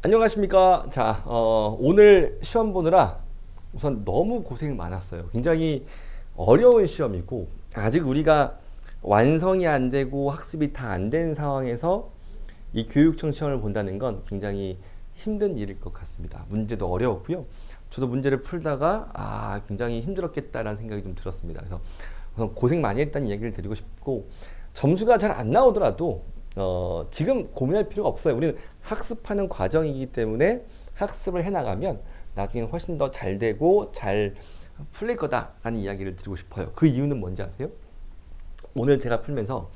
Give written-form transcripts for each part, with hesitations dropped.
안녕하십니까. 자, 오늘 시험 보느라 우선 너무 고생 많았어요. 굉장히 어려운 시험이고, 아직 우리가 완성이 안 되고 학습이 다 안 된 상황에서 이 교육청 시험을 본다는 건 굉장히 힘든 일일 것 같습니다. 문제도 어려웠고요. 저도 문제를 풀다가, 굉장히 힘들었겠다라는 생각이 좀 들었습니다. 그래서 우선 고생 많이 했다는 얘기를 드리고 싶고, 점수가 잘 안 나오더라도 지금 고민할 필요가 없어요. 우리는 학습하는 과정이기 때문에 학습을 해나가면 나중에 훨씬 더 잘 되고 잘 풀릴 거다라는 이야기를 드리고 싶어요. 그 이유는 뭔지 아세요? 오늘 제가 풀면서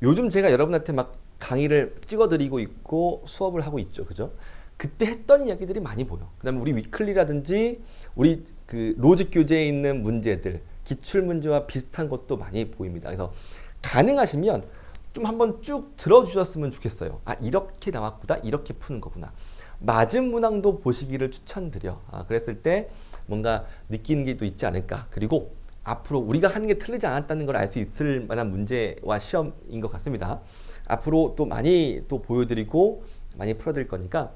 요즘 제가 여러분한테 막 강의를 찍어드리고 있고 수업을 하고 있죠. 그죠? 그때 했던 이야기들이 많이 보여. 그 다음에 우리 위클리라든지 우리 그 로직 교재에 있는 문제들, 기출문제와 비슷한 것도 많이 보입니다. 그래서 가능하시면 좀 한번 쭉 들어주셨으면 좋겠어요. 이렇게 나왔구나, 이렇게 푸는 거구나. 맞은 문항도 보시기를 추천드려. 그랬을 때 뭔가 느끼는 게 또 있지 않을까. 그리고 앞으로 우리가 하는 게 틀리지 않았다는 걸 알 수 있을 만한 문제와 시험인 것 같습니다. 앞으로 또 많이 또 보여드리고 많이 풀어드릴 거니까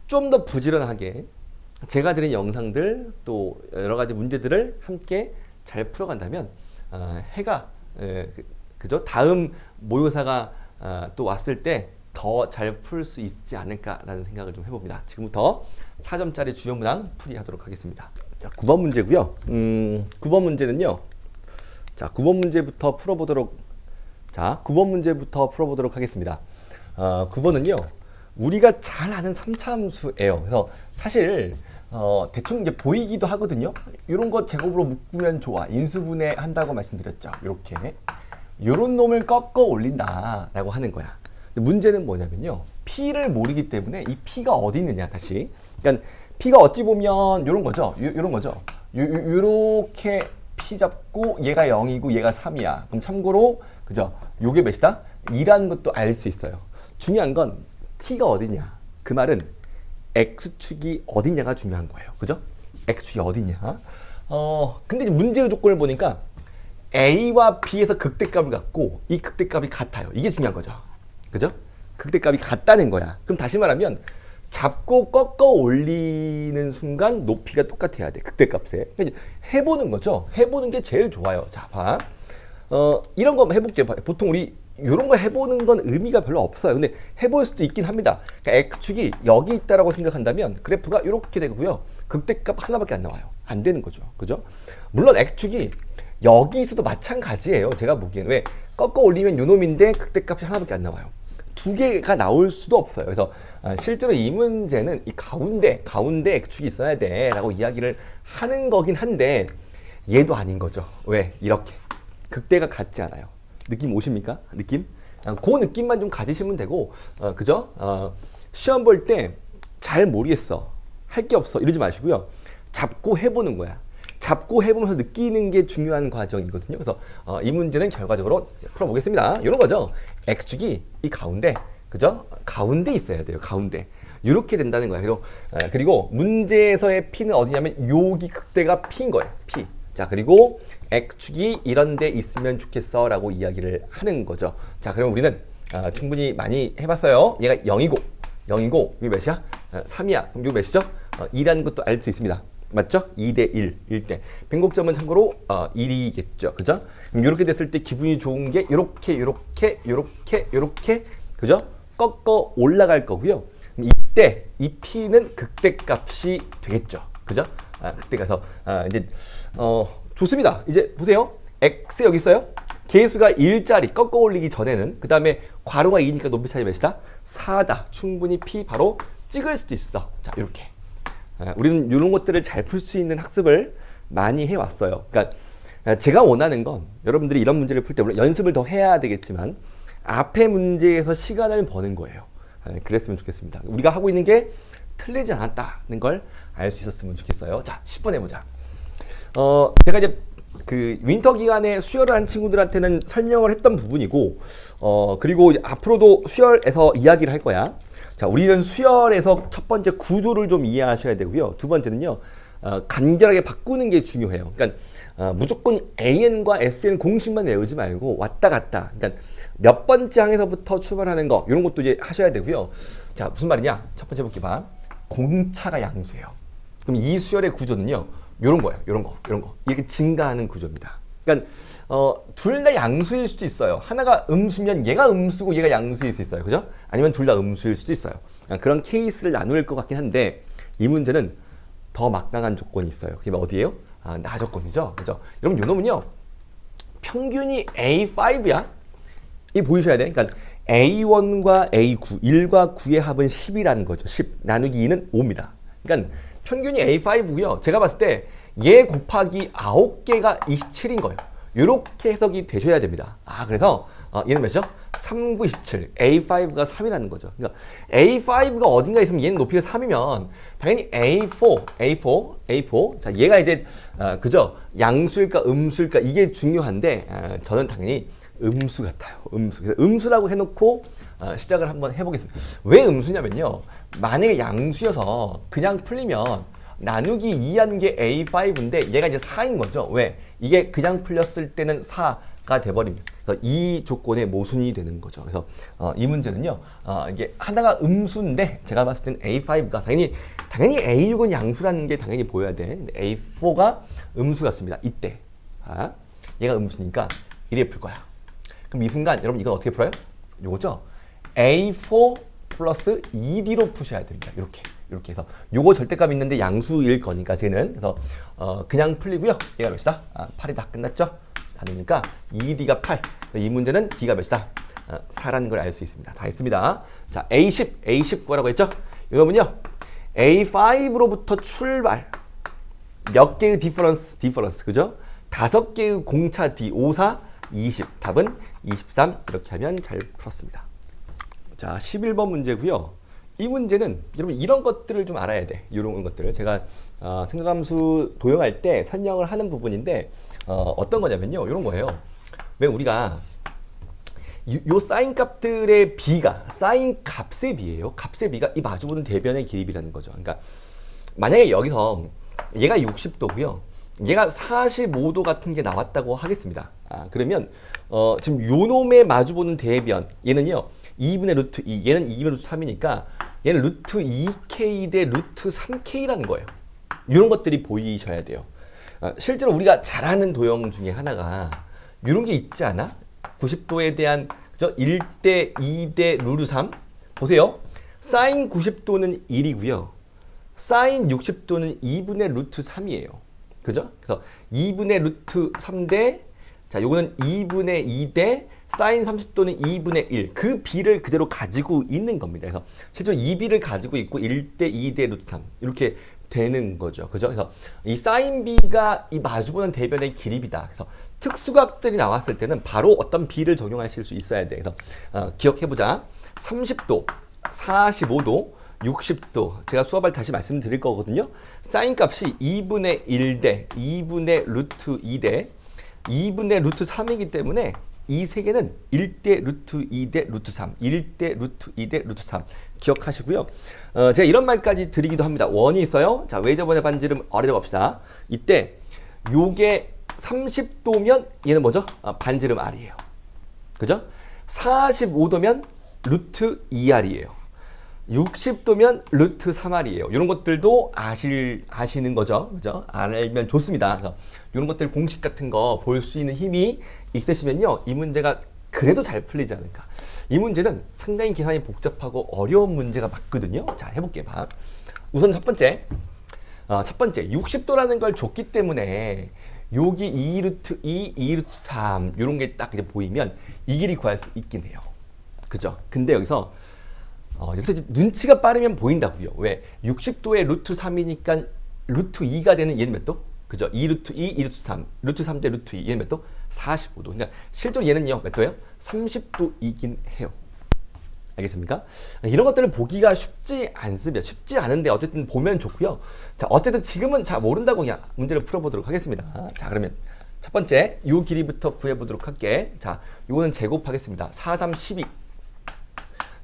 좀 더 부지런하게 제가 드린 영상들 또 여러 가지 문제들을 함께 잘 풀어간다면 해가 그죠? 다음 모의고사가 또 왔을 때 더 잘 풀 수 있지 않을까라는 생각을 좀 해봅니다. 지금부터 4점짜리 주요 문항 풀이하도록 하겠습니다. 자, 9번 문제고요. 9번 문제는요. 자, 9번 문제부터 풀어보도록. 자, 9번 문제부터 풀어보도록 하겠습니다. 9번은요. 우리가 잘 아는 3차 함수예요. 그래서 사실 대충 이제 보이기도 하거든요. 이런 거 제곱으로 묶으면 좋아. 인수분해 한다고 말씀드렸죠. 이렇게. 요런 놈을 꺾어 올린다라고 하는 거야. 근데 문제는 뭐냐면요. P를 모르기 때문에 이 P가 어디 있느냐, 다시. 그러니까 P가 어찌 보면 요런 거죠. 요런 거죠. 요렇게 P 잡고 얘가 0이고 얘가 3이야. 그럼 참고로 그죠? 요게 몇이다? 2라는 것도 알 수 있어요. 중요한 건 P가 어디냐. 그 말은 X축이 어디냐가 중요한 거예요. 그죠? X축이 어디냐. 근데 이제 문제의 조건을 보니까 A와 B에서 극대값을 갖고 이 극대값이 같아요. 이게 중요한 거죠. 그죠? 극대값이 같다는 거야. 그럼 다시 말하면 잡고 꺾어 올리는 순간 높이가 똑같아야 돼. 극대값에. 그러니까 해보는 거죠. 해보는 게 제일 좋아요. 자, 봐. 이런 거 해볼게요. 보통 우리 이런 거 해보는 건 의미가 별로 없어요. 근데 해볼 수도 있긴 합니다. 그러니까 X축이 여기 있다라고 생각한다면 그래프가 이렇게 되고요. 극대값 하나밖에 안 나와요. 안 되는 거죠. 그죠? 물론 X축이 여기 있어도 마찬가지예요. 제가 보기에는. 왜? 꺾어 올리면 요 놈인데 극대값이 하나밖에 안 나와요. 두 개가 나올 수도 없어요. 그래서 실제로 이 문제는 이 가운데 X축이 있어야 돼 라고 이야기를 하는 거긴 한데 얘도 아닌 거죠. 왜? 이렇게 극대가 같지 않아요. 느낌 오십니까? 느낌? 그 느낌만 좀 가지시면 되고 그죠? 시험 볼 때 잘 모르겠어, 할 게 없어 이러지 마시고요. 잡고 해보는 거야. 잡고 해보면서 느끼는 게 중요한 과정이거든요. 그래서 이 문제는 결과적으로 풀어보겠습니다. 이런 거죠. X축이 이 가운데, 그죠? 가운데 있어야 돼요. 가운데. 이렇게 된다는 거예요. 그리고 문제에서의 P는 어디냐면 여기 극대가 P인 거예요. P. 자, 그리고 X축이 이런 데 있으면 좋겠어 라고 이야기를 하는 거죠. 자, 그러면 우리는 충분히 많이 해봤어요. 얘가 0이고 이게 몇이야? 3이야. 그럼 이거 몇이죠? 2라는 것도 알 수 있습니다. 맞죠? 2대 1일 때. 변곡점은 참고로 1이겠죠. 그죠? 그럼 이렇게 됐을 때 기분이 좋은 게 요렇게 그죠? 꺾어 올라갈 거고요. 그럼 이때 이 P는 극대값이 되겠죠. 그죠? 극대가서 이제 좋습니다. 이제 보세요. X 여기 있어요. 개수가 1짜리 꺾어 올리기 전에는 그 다음에 괄호가 2니까 높이 차이 몇이다? 4다. 충분히 P 바로 찍을 수도 있어. 자, 이렇게. 우리는 이런 것들을 잘 풀 수 있는 학습을 많이 해왔어요. 그러니까 제가 원하는 건 여러분들이 이런 문제를 풀 때 물론 연습을 더 해야 되겠지만 앞에 문제에서 시간을 버는 거예요. 그랬으면 좋겠습니다. 우리가 하고 있는 게 틀리지 않았다는 걸 알 수 있었으면 좋겠어요. 자, 10번 해보자. 제가 이제 그 윈터 기간에 수혈을 한 친구들한테는 설명을 했던 부분이고 그리고 이제 앞으로도 수혈에서 이야기를 할 거야. 자, 우리는 수열에서 첫 번째 구조를 좀 이해하셔야 되고요. 두 번째는요, 간결하게 바꾸는 게 중요해요. 그러니까 무조건 AN과 SN 공식만 외우지 말고 왔다 갔다. 그러니까 몇 번째 항에서부터 출발하는 거 이런 것도 이제 하셔야 되고요. 자, 무슨 말이냐? 첫 번째 볼게 봐. 공차가 양수예요. 그럼 이 수열의 구조는요. 요런 거예요. 요런 거. 이렇게 증가하는 구조입니다. 그러니까 둘 다 양수일 수도 있어요. 하나가 음수면 얘가 음수고 얘가 양수일 수 있어요. 그죠? 아니면 둘 다 음수일 수도 있어요. 그런 케이스를 나눌 것 같긴 한데 이 문제는 더 막강한 조건이 있어요. 그게 어디예요? 나 조건이죠. 그죠? 여러분 요 놈은요. 평균이 A5야. 이 보이셔야 돼. 그러니까 A1과 A9, 1과 9의 합은 10이라는 거죠. 10 나누기 2는 5입니다. 그러니까 평균이 A5고요. 제가 봤을 때 얘 곱하기 9개가 27인 거예요. 이렇게 해석이 되셔야 됩니다. 그래서 얘는 몇이죠? 3, 9, 17. A5가 3이라는 거죠. 그러니까 A5가 어딘가에 있으면 얘는 높이가 3이면 당연히 A4. 자, 얘가 이제 그죠? 양수일까 음수일까 이게 중요한데 저는 당연히 음수 같아요. 그래서 음수라고 해놓고 시작을 한번 해보겠습니다. 왜 음수냐면요. 만약에 양수여서 그냥 풀리면 나누기 2한 게 A5인데 얘가 이제 4인 거죠. 왜? 이게 그냥 풀렸을 때는 4가 돼버립니다. 그래서 이 조건의 모순이 되는 거죠. 그래서 이 문제는요. 이게 하나가 음수인데 제가 봤을 때는 A5가 당연히 A6은 양수라는 게 당연히 보여야 돼. 근데 A4가 음수 같습니다. 이때 얘가 음수니까 이렇게 풀 거야. 그럼 이 순간 여러분 이건 어떻게 풀어요? 요거죠. A4 플러스 2D로 푸셔야 됩니다. 이렇게 해서 요거 절대값 있는데 양수일 거니까 쟤는 그래서 그냥 풀리고요. 얘가 몇이다? 8이 다 끝났죠? 나누니까 2D가 8. 이 문제는 D가 몇이다? 4라는 걸 알 수 있습니다. 다 했습니다. 자, A10 뭐라고 했죠? 이거는요. A5로부터 출발. 몇 개의 디퍼런스, 그죠? 5개의 공차 D, 5, 4, 20. 답은 23. 이렇게 하면 잘 풀었습니다. 자, 11번 문제고요. 이 문제는 여러분 이런 것들을 좀 알아야 돼. 이런 것들을 제가 생각함수 도형할 때 설명을 하는 부분인데 어떤 거냐면요. 이런 거예요. 왜 우리가 요 사인 값들의 비가 사인 값의 비예요. 값의 비가 이 마주보는 대변의 길이라는 거죠. 그러니까 만약에 여기서 얘가 60도고요. 얘가 45도 같은 게 나왔다고 하겠습니다. 그러면 지금 요 놈의 마주보는 대변 얘는요. 2분의 루트 2, 얘는 2분의 루트 3이니까 얘는 루트 2K 대 루트 3K라는 거예요. 이런 것들이 보이셔야 돼요. 실제로 우리가 잘 아는 도형 중에 하나가 이런 게 있지 않아? 90도에 대한 1대 2대 루트 3 보세요. 사인 90도는 1이고요. 사인 60도는 2분의 루트 3이에요. 그죠? 그래서 2분의 루트 3대 자, 요거는 2분의 2대 사인 30도는 2분의 1. 그 비를 그대로 가지고 있는 겁니다. 그래서 실제로 이 비를 가지고 있고 1대 2대 루트 3 이렇게 되는 거죠. 그죠? 그래서 이 사인 비가 이 마주보는 대변의 길이비다. 그래서 특수각들이 나왔을 때는 바로 어떤 비를 적용하실 수 있어야 돼. 그래서 기억해보자. 30도, 45도, 60도 제가 수업할 다시 말씀드릴 거거든요. 사인 값이 2분의 1대 2분의 루트 2대 2분의 루트 3이기 때문에 이 세 개는 1대 루트 2대 루트 3 1대 루트 2대 루트 3 기억하시고요. 제가 이런 말까지 드리기도 합니다. 원이 있어요. 자, 웨이저번의 반지름 어려워 봅시다. 이때 요게 30도면 얘는 뭐죠? 반지름 R이에요. 그죠? 45도면 루트 2R이에요. 60도면 루트 3R이에요. 이런 것들도 아시는 거죠. 그죠? 알면 좋습니다. 그래서 이런 것들 공식 같은 거 볼 수 있는 힘이 있으시면요. 이 문제가 그래도 잘 풀리지 않을까. 이 문제는 상당히 계산이 복잡하고 어려운 문제가 맞거든요. 자, 해볼게요. 봐. 우선 첫 번째 60도라는 걸 줬기 때문에 여기 2루트 2, 2루트 3 이런 게 딱 이제 보이면 이 길이 구할 수 있긴 해요. 그죠? 근데 여기서 이제 눈치가 빠르면 보인다고요. 왜? 60도에 루트 3이니까 루트 2가 되는 얘는 몇 도? 그죠? 2루트 2, 2루트 3. 루트 3 대 루트 2. 얘는 몇 도? 45도. 그러니까 실제로 얘는요. 몇 도예요? 30도이긴 해요. 알겠습니까? 이런 것들을 보기가 쉽지 않습니다. 쉽지 않은데 어쨌든 보면 좋고요. 자, 어쨌든 지금은 잘 모른다고 그냥 문제를 풀어보도록 하겠습니다. 자, 그러면 첫 번째 요 길이부터 구해보도록 할게. 자, 요거는 제곱하겠습니다. 4, 3, 12.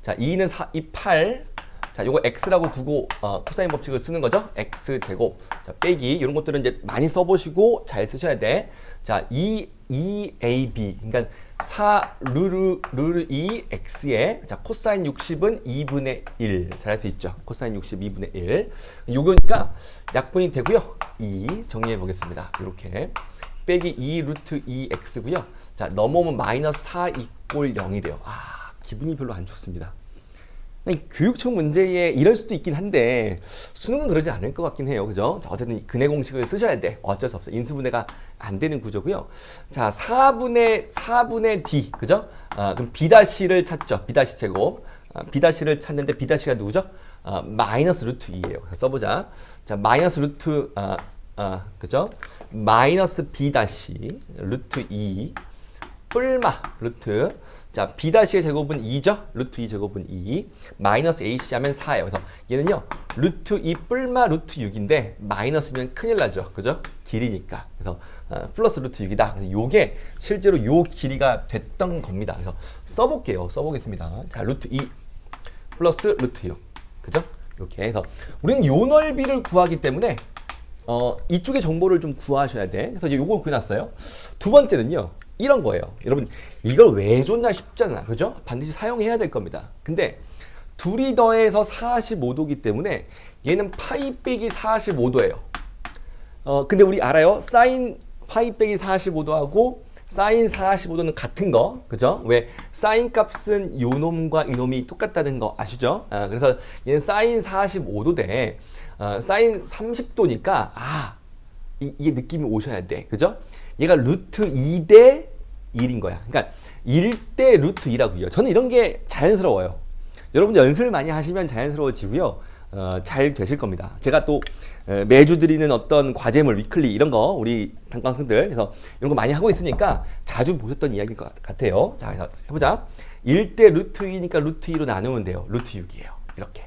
자, 2는 4, 2, 8. 자, 요거 x라고 두고 코사인 법칙을 쓰는 거죠. x 제곱. 자, 빼기. 이런 것들은 이제 많이 써보시고 잘 쓰셔야 돼. 자, 2ab. 그러니까 4 루트 2 x에 자 코사인 60은 2분의 1 잘 할 수 있죠. 코사인 60 2분의 1 요거니까 약분이 되고요. 2 정리해 보겠습니다. 이렇게 빼기 2 루트 2 x고요. 자 넘어오면 마이너스 4 이꼴 0이 돼요. 아 기분이 별로 안 좋습니다. 교육청 문제에 이럴 수도 있긴 한데 수능은 그러지 않을 것 같긴 해요. 그죠? 자, 어쨌든 근해 공식을 쓰셔야 돼. 어쩔 수 없어. 인수분해가 안 되는 구조고요. 자, 4분의 D. 그죠? 그럼 B-를 찾죠. B- 제곱. B-를 찾는데 B-가 누구죠? 마이너스 루트 2예요. 써보자. 자, 마이너스 루트, 그죠? 마이너스 B- 루트 2 뿔마 루트 자 B-의 제곱은 2죠. 루트 2 제곱은 2 마이너스 AC 하면 4예요. 그래서 얘는요 루트 2 뿔마 루트 6인데 마이너스면 큰일 나죠. 그죠? 길이니까. 그래서 플러스 루트 6이다. 그래서 요게 실제로 요 길이가 됐던 겁니다. 그래서 써볼게요. 써보겠습니다. 자 루트 2 플러스 루트 6 그죠? 이렇게 해서 우리는 요 넓이를 구하기 때문에 이쪽의 정보를 좀 구하셔야 돼. 그래서 이제 요걸 구해놨어요. 두 번째는요. 이런 거예요. 여러분 이걸 왜 줬나 싶잖아. 그죠? 반드시 사용해야 될 겁니다. 근데 둘이 더해서 45도기 때문에 얘는 파이 빼기 45도예요. 근데 우리 알아요? 사인 파이 빼기 45도하고 사인 45도는 같은 거. 그죠? 왜 사인 값은 요 놈과 이 놈이 똑같다는 거 아시죠? 그래서 얘는 사인 45도 대 사인 30도니까 이게 느낌이 오셔야 돼. 그죠? 얘가 루트 2대 1인 거야. 그러니까 1대 루트 2라고요. 저는 이런 게 자연스러워요. 여러분들 연습을 많이 하시면 자연스러워지고요. 잘 되실 겁니다. 제가 또 매주 드리는 어떤 과제물, 위클리 이런 거 우리 단광생들 그래서 이런 거 많이 하고 있으니까 자주 보셨던 이야기일 것 같아요. 자, 해보자. 1대 루트 2니까 루트 2로 나누면 돼요. 루트 6이에요. 이렇게.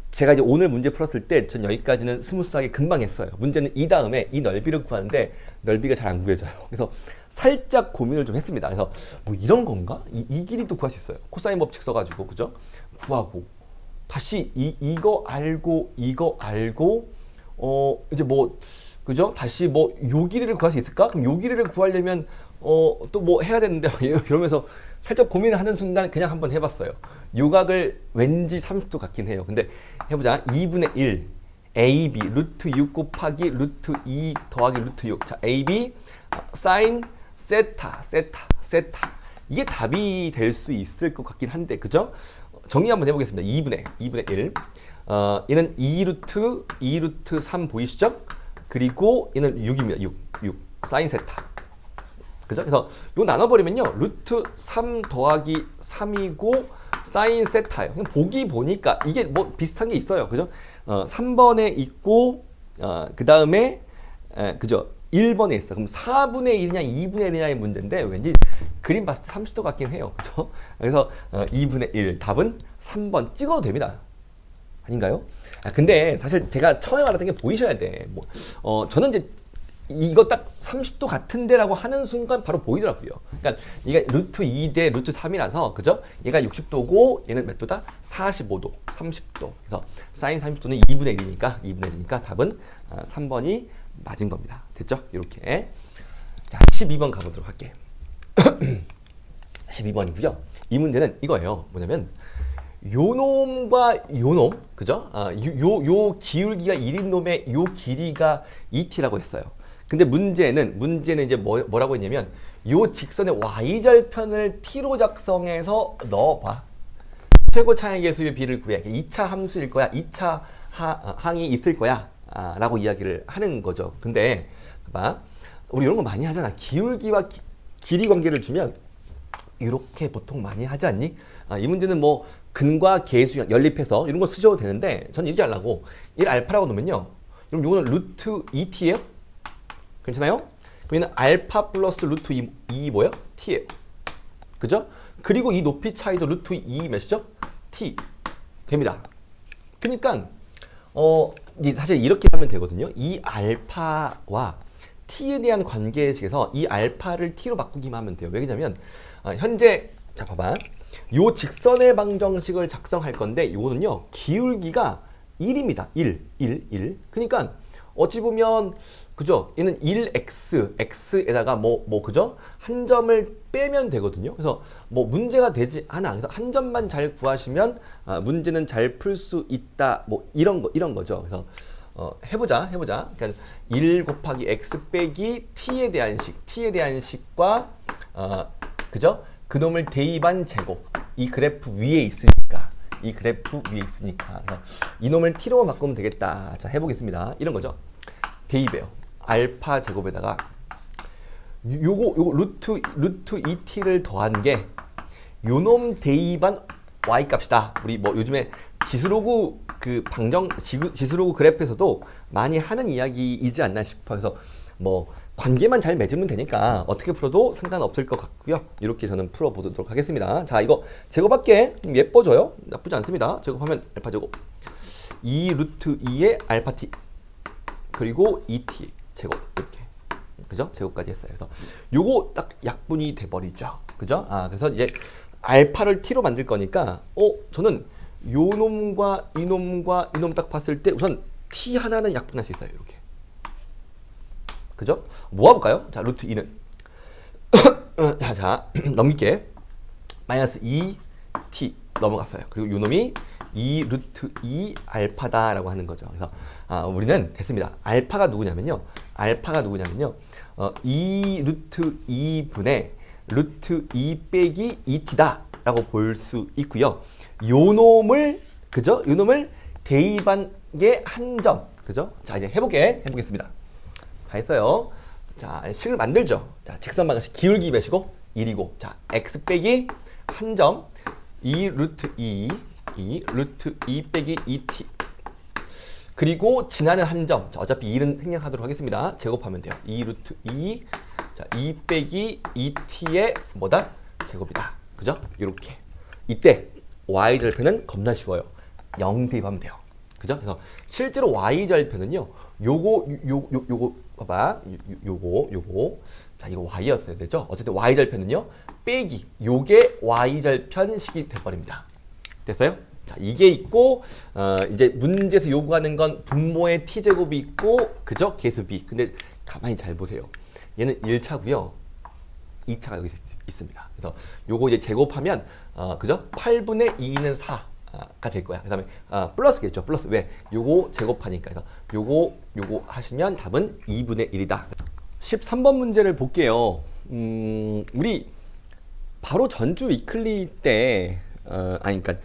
제가 이제 오늘 문제 풀었을 때 전 여기까지는 스무스하게 금방 했어요. 문제는 이 다음에 이 넓이를 구하는데 넓이가 잘 안 구해져요. 그래서 살짝 고민을 좀 했습니다. 그래서 뭐 이런 건가? 이 길이도 구할 수 있어요. 코사인 법칙 써가지고 그죠? 구하고 다시 이거 알고 이제 뭐 그죠? 다시 뭐 요 길이를 구할 수 있을까? 그럼 요 길이를 구하려면 또 뭐 해야 되는데 이러면서 살짝 고민을 하는 순간 그냥 한번 해봤어요. 요각을 왠지 30도 같긴 해요. 근데 해보자. 2분의 1 AB 루트 6 곱하기 루트 2 더하기 루트 6. 자 AB 사인 세타 이게 답이 될 수 있을 것 같긴 한데 그죠? 정리 한번 해보겠습니다. 2분의 1 얘는 2루트 3 보이시죠? 그리고 얘는 6입니다. 6 사인 세타 그죠? 그래서 이거 나눠버리면요 루트 3 더하기 3이고 사인 세타예요. 그냥 보니까 이게 뭐 비슷한 게 있어요. 그죠? 3번에 있고 그 다음에 그죠? 1번에 있어. 그럼 4분의 1이냐 2분의 1이냐의 문제인데 왠지 그림 봤을 때 30도 같긴 해요. 그죠? 그래서 2분의 1 답은 3번 찍어도 됩니다. 아닌가요? 근데 사실 제가 처음에 말했던 게 보이셔야 돼. 저는 이제 이거 딱 30도 같은데라고 하는 순간 바로 보이더라고요. 그러니까 이게 루트 2 대 루트 3이라서 그죠? 얘가 60도고 얘는 몇 도다? 45도, 30도. 그래서 사인 30도는 2분의 1이니까 답은 3번이 맞은 겁니다. 됐죠? 이렇게. 자, 12번 가보도록 할게. 12번이고요. 이 문제는 이거예요. 뭐냐면 요놈과 요놈, 그죠? 요 기울기가 1인 놈의 요 길이가 2t라고 했어요. 근데 문제는 이제 뭐라고 했냐면 요 직선의 y절편을 t로 작성해서 넣어봐. 최고 차이계수의 b를 구해. 2차 함수일 거야. 2차 항이 있을 거야. 라고 이야기를 하는 거죠. 근데 봐봐. 우리 이런 거 많이 하잖아. 기울기와 길이 관계를 주면 이렇게 보통 많이 하지 않니? 이 문제는 뭐 근과 계수 연립해서 이런 거 쓰셔도 되는데 저는 이렇게 하려고 1 알파라고 놓으면요. 그럼 이거는 루트 2t예요? 괜찮아요? 그럼 얘는 알파 플러스 루트 2 뭐예요? t예요. 그죠? 그리고 이 높이 차이도 루트 2 몇이죠? t 됩니다. 그러니까 사실 이렇게 하면 되거든요. 이 알파와 t에 대한 관계식에서 이 알파를 t로 바꾸기만 하면 돼요. 왜냐면 현재 자 봐봐. 요 직선의 방정식을 작성할 건데 요거는요. 기울기가 1입니다. 1. 그러니까 어찌 보면 그죠? 얘는 1x, x에다가 그죠? 한 점을 빼면 되거든요. 그래서 뭐 문제가 되지 않아. 그래서 한 점만 잘 구하시면 문제는 잘 풀 수 있다. 뭐 이런 거죠. 그래서 해보자. 그러니까 1 곱하기 x 빼기 t에 대한 식과 그죠? 그놈을 대입한 제곱. 이 그래프 위에 있으니까. 그래서 이놈을 t로 바꾸면 되겠다. 자, 해보겠습니다. 이런 거죠. 대입해요. 알파 제곱에다가 요거 루트 2t를 더한 게 요놈 대입한 y 값이다. 우리 뭐 요즘에 지수로그 지수로그 그래프에서도 많이 하는 이야기이지 않나 싶어서 뭐 관계만 잘 맺으면 되니까 어떻게 풀어도 상관없을 것 같고요. 이렇게 저는 풀어보도록 하겠습니다. 자, 이거 제곱할게. 예뻐져요. 나쁘지 않습니다. 제곱하면 알파 제곱 2 루트 2의 알파 t 그리고 2t 제곱 이렇게 그죠? 제곱까지 했어요. 그래서 요거 딱 약분이 돼 버리죠. 그죠? 그래서 이제 알파를 t로 만들 거니까 저는 요 놈과 이 놈과 이 놈 딱 봤을 때 우선 t 하나는 약분할 수 있어요. 이렇게. 그죠? 모아볼까요? 자, 루트 2는 자, 넘길게. 마이너스 2t 넘어갔어요. 그리고 요 놈이 2 루트 2 알파다라고 하는 거죠. 그래서 우리는 됐습니다. 알파가 누구냐면요. 2 루트 2분의 루트 2 빼기 2t다 라고 볼 수 있고요. 요 놈을 그죠? 요 놈을 대입한 게 한 점. 그죠? 자, 이제 해보겠습니다. 다 했어요. 자, 식을 만들죠. 자, 직선 방정식 기울기 배시고 1이고 자, x 빼기 한 점 2 루트 2 루트 2 빼기 2t 그리고 지나는 한 점. 자, 어차피 1은 생략하도록 하겠습니다. 제곱하면 돼요. 2 루트 2 자, 2 빼기 2t의 뭐다? 제곱이다. 그죠? 요렇게. 이때 y절편은 겁나 쉬워요. 0 대입하면 돼요. 그죠? 그래서 실제로 y절편은요. 요거 봐봐. 요거. 자, 이거 y였어야 되죠? 어쨌든 y절편은요. 빼기. 요게 y절편식이 돼버립니다. 됐어요? 자, 이게 있고 이제 문제에서 요구하는 건 분모의 t제곱이 있고 그죠? 계수 b. 근데 가만히 잘 보세요. 얘는 1차고요. 2차가 여기 있습니다. 그래서 요거 이제 제곱하면 그죠? 8분의 2는 4가 될 거야. 그다음에 플러스겠죠. 플러스. 왜? 요거 제곱하니까. 그래서 요거 하시면 답은 2분의 1이다. 13번 문제를 볼게요. 우리 바로 전주 위클리 때 그러니까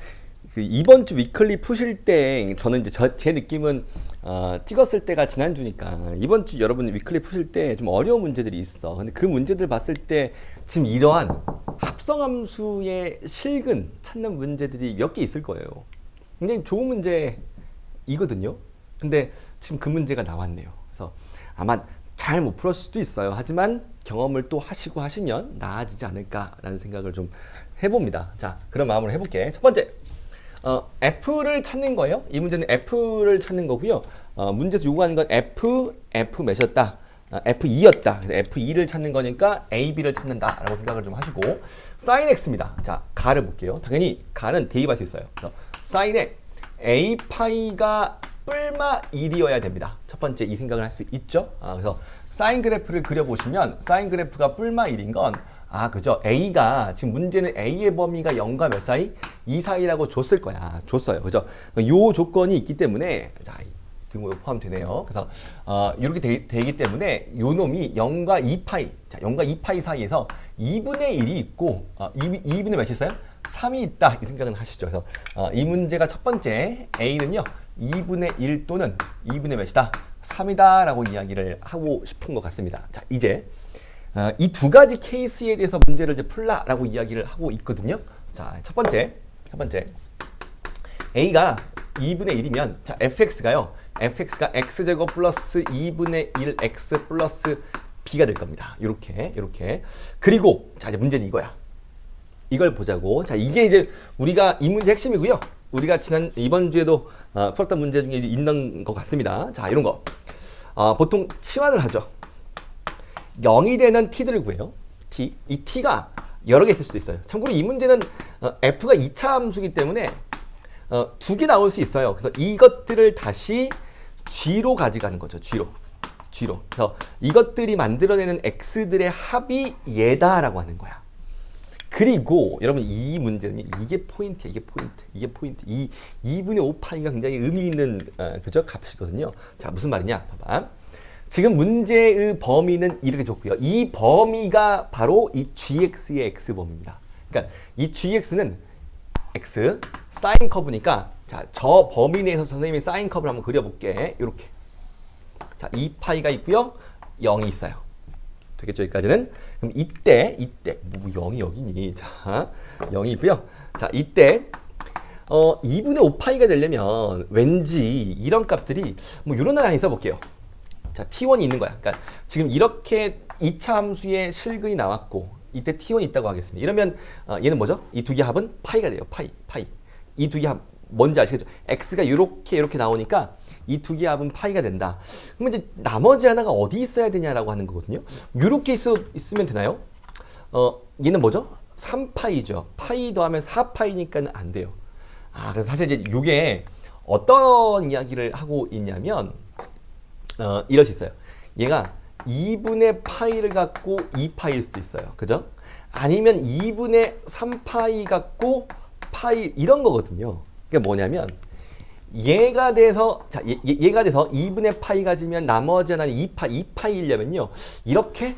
그 이번 주 위클리 푸실 때 저는 이제 제 느낌은 찍었을 때가 지난주니까 이번 주 여러분 위클리 푸실 때 좀 어려운 문제들이 있어. 근데 그 문제들 봤을 때 지금 이러한 합성함수의 실근 찾는 문제들이 몇 개 있을 거예요. 굉장히 좋은 문제이거든요. 근데 지금 그 문제가 나왔네요. 그래서 아마 잘 못 풀었을 수도 있어요. 하지만 경험을 또 하시고 하시면 나아지지 않을까라는 생각을 좀 해봅니다. 자, 그런 마음으로 해볼게. 첫 번째. F를 찾는 거예요. 이 문제는 F를 찾는 거고요. 문제에서 요구하는 건 F 몇이었다? F2였다. 그래서 F2를 찾는 거니까 AB를 찾는다라고 생각을 좀 하시고 sin X입니다. 자, 가를 볼게요. 당연히 가는 대입할 수 있어요. 그래서 sin에 A 파이가 뿔마 1이어야 됩니다. 첫 번째 이 생각을 할 수 있죠. 그래서 sin 그래프를 그려보시면 sin 그래프가 뿔마 1인 건 그죠. A가, 지금 문제는 A의 범위가 0과 몇 사이? 2 사이라고 줬을 거야. 줬어요. 그죠. 요 조건이 있기 때문에, 자, 등호 포함되네요. 그래서, 이렇게 되기 때문에, 요 놈이 0과 2파이, 자, 0과 2파이 사이에서 2분의 1이 있고, 2분의 몇이 있어요? 3이 있다. 이 생각은 하시죠. 그래서, 이 문제가 첫 번째, A는요, 2분의 1 또는 2분의 몇이다? 3이다. 라고 이야기를 하고 싶은 것 같습니다. 자, 이제, 이 두 가지 케이스에 대해서 문제를 이제 풀라라고 이야기를 하고 있거든요. 자, 첫 번째 A가 2분의 1이면 자, fx가 x제곱 플러스 2분의 1 x 플러스 b가 될 겁니다. 요렇게 그리고 자, 이제 문제는 이거야. 이걸 보자고. 자, 이게 이제 우리가 이 문제 핵심이고요. 우리가 이번 주에도 풀었던 문제 중에 있는 것 같습니다. 자, 이런 거 보통 치환을 하죠. 0이 되는 t들을 구해요. 이 t가 여러 개 있을 수도 있어요. 참고로 이 문제는 f가 2차 함수이기 때문에 두 개 나올 수 있어요. 그래서 이것들을 다시 G로 가져가는 거죠. G로. 그래서 이것들이 만들어내는 x들의 합이 얘다라고 하는 거야. 그리고 여러분 이 문제는 이게 포인트야. 이게 포인트. 이 2분의 5파이가 굉장히 의미 있는 그죠? 값이거든요. 자, 무슨 말이냐? 봐봐. 지금 문제의 범위는 이렇게 줬고요. 이 범위가 바로 이 gx의 x 범위입니다. 그러니까 이 gx는 x 사인 커브니까 자, 저 범위 내에서 선생님이 사인 커브를 한번 그려볼게. 이렇게. 자, 2파이가 있고요. 0이 있어요. 되겠죠? 여기까지는. 그럼 이때 뭐 0이 여기니? 자, 0이 있고요. 자, 이때 2분의 5파이가 되려면 왠지 이런 값들이 뭐 이런 하나 써볼게요. 자, t1이 있는 거야. 그러니까 지금 이렇게 2차 함수의 실근이 나왔고 이때 t1이 있다고 하겠습니다. 이러면 얘는 뭐죠? 이 두 개 합은 파이가 돼요. 파이. 이 두 개 합 뭔지 아시겠죠? x가 이렇게 나오니까 이 두 개 합은 파이가 된다. 그러면 이제 나머지 하나가 어디 있어야 되냐라고 하는 거거든요. 이렇게 있으면 되나요? 얘는 뭐죠? 3파이죠. 파이 더하면 4파이니까는 안 돼요. 그래서 사실 이제 이게 어떤 이야기를 하고 있냐면 이럴 수 있어요. 얘가 2분의 파이를 갖고 2파이일 수도 있어요. 그죠? 아니면 2분의 3파이 갖고 파이 이런 거거든요. 그게 뭐냐면 얘가 돼서 자 얘가 돼서 2분의 파이 가지면 나머지 하나는 2파이려면요. 이렇게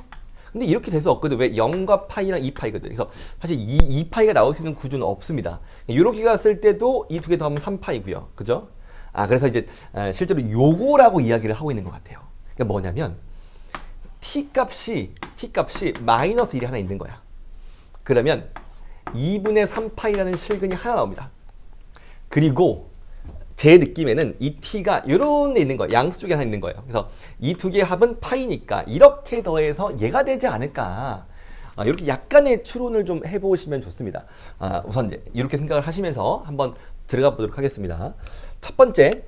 근데 이렇게 돼서 없거든. 왜? 0과 파이랑 2파이거든. 그래서 사실 2파이가 나올 수 있는 구조는 없습니다. 이렇게 갔을 때도 이 두 개 더하면 3파이고요. 그죠? 그래서 이제 실제로 요거라고 이야기를 하고 있는 것 같아요. 그러니까 뭐냐면 t값이 마이너스 1이 하나 있는 거야. 그러면 2분의 3파이라는 실근이 하나 나옵니다. 그리고 제 느낌에는 이 t가 이런 데 있는 거예요. 양수 쪽에 하나 있는 거예요. 그래서 이 두 개의 합은 파이니까 이렇게 더해서 얘가 되지 않을까. 이렇게 약간의 추론을 좀 해보시면 좋습니다. 우선 이제 이렇게 생각을 하시면서 한번 들어가 보도록 하겠습니다. 첫 번째,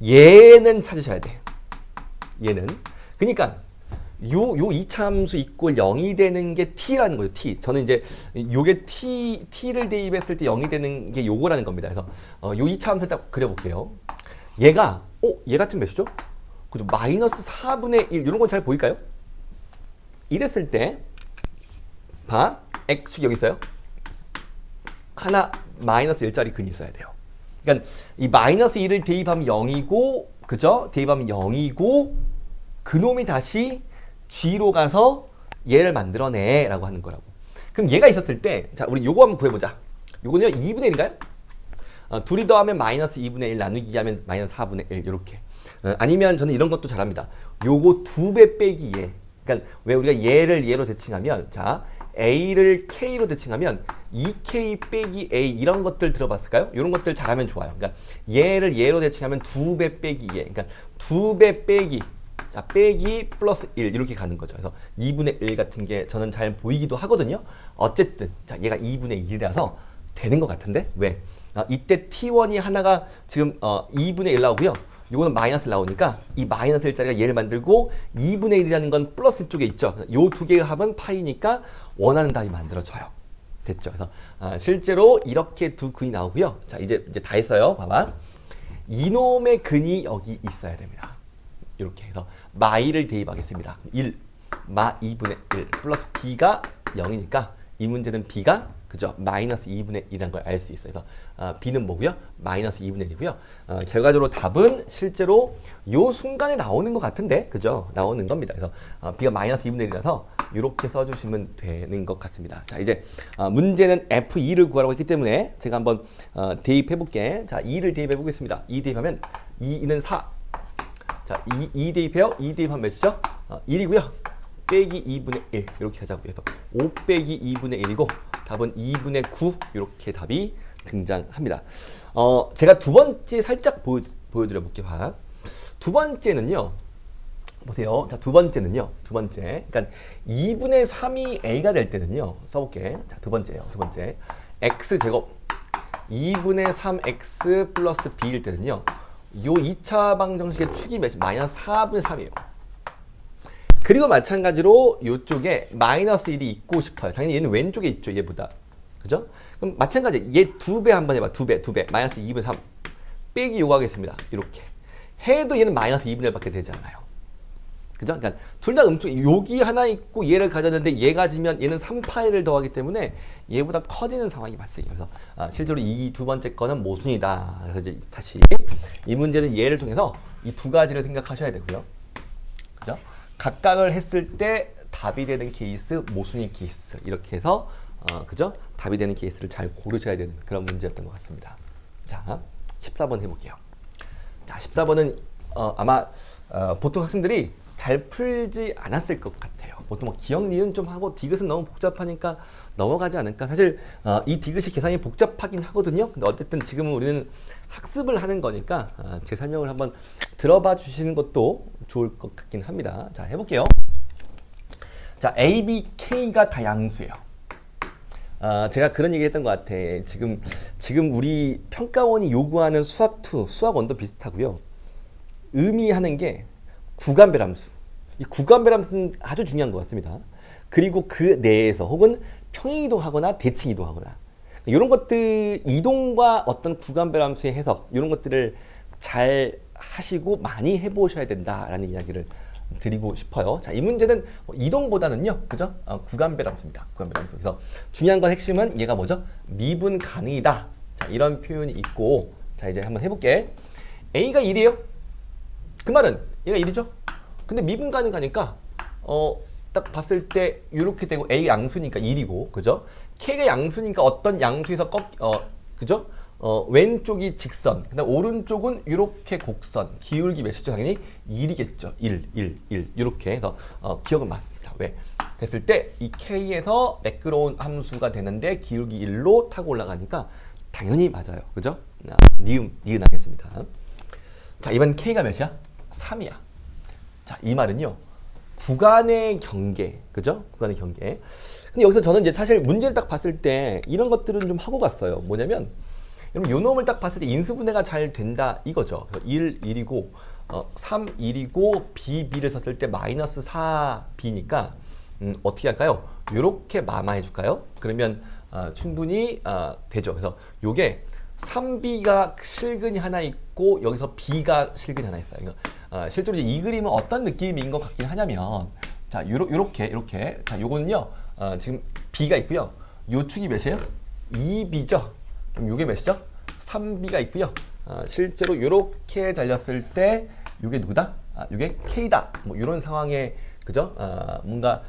얘는 찾으셔야 돼. 얘는. 그러니까 요 이차함수 이꼴 0이 되는 게 t라는 거예요. t. 저는 이제 요게 t를 대입했을 때 0이 되는 게 요거라는 겁니다. 그래서 요 이차함수 딱 그려볼게요. 얘 같은 몇이죠? 그죠? 마이너스 4분의 1 이런 건 잘 보일까요? 이랬을 때 봐. x축 여기 있어요. 하나 마이너스 1짜리 근이 있어야 돼요. 그러니까 이 마이너스 1을 대입하면 0이고 그죠? 대입하면 0이고 그놈이 다시 G로 가서 얘를 만들어내 라고 하는 거라고. 그럼 얘가 있었을 때 자 우리 요거 한번 구해보자. 요거는요 2분의 1인가요? 둘이 더하면 마이너스 2분의 1 나누기 하면 마이너스 4분의 1 이렇게. 아니면 저는 이런 것도 잘합니다. 요거 2배 빼기 얘. 그러니까 왜 우리가 얘를 얘로 대칭하면 자 A를 K로 대칭하면 2K 빼기 A 이런 것들 들어봤을까요? 이런 것들 잘하면 좋아요. 그러니까 얘를 얘로 대칭하면 2배 빼기 얘. 그러니까 2배 빼기 자 빼기 플러스 1 이렇게 가는 거죠. 그래서 2분의 1 같은 게 저는 잘 보이기도 하거든요. 어쨌든 자 얘가 2분의 1이라서 되는 것 같은데 왜? 이때 T1이 하나가 지금 2분의 1 나오고요. 이거는 마이너스 나오니까 이 마이너스 1짜리가 얘를 만들고 2분의 1이라는 건 플러스 쪽에 있죠. 요 두 개의 합은 파이니까 원하는 답이 만들어져요. 됐죠? 그래서 실제로 이렇게 두 근이 나오고요. 자 이제 다 했어요. 봐봐. 이놈의 근이 여기 있어야 됩니다. 이렇게 해서 마이를 대입하겠습니다. 1, 마 2분의 1 플러스 b가 0이니까 이 문제는 b가 그죠? 마이너스 2분의 1이라는 걸 알 수 있어요. 그래서 b는 뭐고요? 마이너스 2분의 1이고요. 결과적으로 답은 실제로 요 순간에 나오는 것 같은데 그죠? 나오는 겁니다. 그래서 b가 마이너스 2분의 1이라서 이렇게 써주시면 되는 것 같습니다. 자 이제 문제는 f2를 구하라고 했기 때문에 제가 한번 대입해 볼게. 자 2를 대입해 보겠습니다. 2 대입하면 2는 4. 자 2 대입해요. 2 대입하면 몇이죠? 1이고요. 빼기 2분의 1 이렇게 하자고요. 그래서 5 빼기 2분의 1이고 답은 2분의 9 이렇게 답이 등장합니다. 제가 두 번째 살짝 보여드려 볼게요. 두 번째는요. 보세요. 자, 두 번째. 그러니까 2분의 3이 a가 될 때는요. 써볼게. 자, 두 번째예요. 두 번째. x제곱 2분의 3x 플러스 b일 때는요. 요 2차 방정식의 축이 몇이? 마이너스 4분의 3이에요. 그리고 마찬가지로 이쪽에 마이너스 1이 있고 싶어요. 당연히 얘는 왼쪽에 있죠. 얘보다. 그죠? 그럼 마찬가지 얘 2배 한번 해봐. 2배. 마이너스 2분의 3. 빼기 요거 하겠습니다. 이렇게. 해도 얘는 마이너스 2분의 1밖에 되지 않아요. 그죠? 그러니까 둘 다 음수, 여기 하나 있고 얘를 가졌는데 얘 가지면 얘는 3파이를 더하기 때문에 얘보다 커지는 상황이 발생해요. 그래서 실제로 이 두 번째 거는 모순이다. 그래서 이제 다시 이 문제는 얘를 통해서 이 두 가지를 생각하셔야 되고요. 그죠? 각각을 했을 때 답이 되는 케이스, 모순인 케이스 이렇게 해서 그죠? 답이 되는 케이스를 잘 고르셔야 되는 그런 문제였던 것 같습니다. 자, 14번 해볼게요. 자, 14번은 아마 보통 학생들이 잘 풀지 않았을 것 같아요. 보통 뭐 기억, 니은 좀 하고 디귿은 너무 복잡하니까 넘어가지 않을까. 사실 이 디귿이 계산이 복잡하긴 하거든요. 근데 어쨌든 지금은 우리는 학습을 하는 거니까 제 설명을 한번 들어봐 주시는 것도 좋을 것 같긴 합니다. 자, 해볼게요. 자, A, B, K가 다 양수예요. 제가 그런 얘기 했던 것 같아. 지금 우리 평가원이 요구하는 수학2, 수학1도 비슷하고요. 의미하는 게 구간배람수. 이 구간배람수는 아주 중요한 것 같습니다. 그리고 그 내에서 혹은 평행이동하거나 대칭이동하거나 이런 것들, 이동과 어떤 구간배람수의 해석 이런 것들을 잘 하시고 많이 해보셔야 된다라는 이야기를 드리고 싶어요. 자, 이 문제는 이동보다는요, 그죠? 구간배람수입니다. 구간배람수. 그래서 중요한 건 핵심은 얘가 뭐죠? 미분 가능이다. 자, 이런 표현이 있고, 자, 이제 한번 해볼게. A가 1이에요. 그 말은 얘가 1이죠. 근데 미분 가능하니까 딱 봤을 때 이렇게 되고 A가 양수니까 1이고, 그죠? K가 양수니까 어떤 양수에서 그죠? 왼쪽이 직선, 그다음 오른쪽은 이렇게 곡선, 기울기 몇이죠? 당연히 1이겠죠. 1 이렇게 해서 기억은 맞습니다. 왜? 됐을 때 이 K에서 매끄러운 함수가 되는데 기울기 1로 타고 올라가니까 당연히 맞아요. 그죠? 니은 하겠습니다. 자, 이번 K가 몇이야? 3이야. 자, 이 말은요. 구간의 경계, 그죠? 구간의 경계. 근데 여기서 저는 이제 사실 문제를 딱 봤을 때 이런 것들은 좀 하고 갔어요. 뭐냐면 여러분 요 놈을 딱 봤을 때 인수분해가 잘 된다 이거죠. 1, 1이고 3, 1이고 B, B를 썼을 때 마이너스 4, B니까 어떻게 할까요? 요렇게 마마해 줄까요? 그러면 충분히 되죠. 그래서 요게 3B가 실근이 하나 있고 여기서 B가 실근이 하나 있어요. 그러니까 실제로 이 그림은 어떤 느낌인 것 같긴 하냐면 자, 요렇게 자, 요거는요. 지금 B가 있고요. 요 축이 몇이에요? 2B죠. 그럼 요게 몇이죠? 3B가 있고요. 실제로 요렇게 잘렸을 때 요게 누구다? 요게 K다. 뭐 이런 상황에 그죠? 뭔가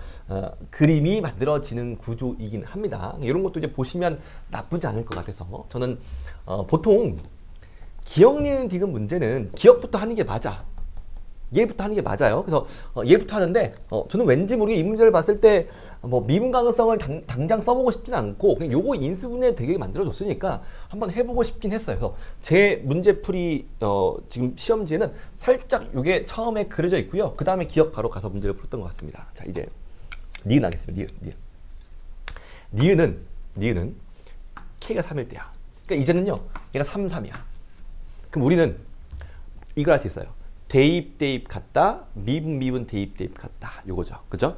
그림이 만들어지는 구조이긴 합니다. 이런 것도 이제 보시면 나쁘지 않을 것 같아서 저는 보통 기억, 니은, 디귿 문제는 기억부터 하는 게 맞아. 얘부터 하는 게 맞아요. 그래서 얘부터 하는데 저는 왠지 모르게 이 문제를 봤을 때 뭐 미분 가능성을 당장 써보고 싶진 않고 그냥 요거 인수분해 되게 만들어줬으니까 한번 해보고 싶긴 했어요. 그래서 제 문제풀이 지금 시험지에는 살짝 요게 처음에 그려져 있고요. 그 다음에 기억 바로 가서 문제를 풀었던 것 같습니다. 자, 이제 니은 하겠습니다. 니은은 K가 3일 때야. 그러니까 이제는요 얘가 3, 3이야. 그럼 우리는 이걸 할 수 있어요. 대입 같다, 미분 대입 같다. 요거죠. 그죠?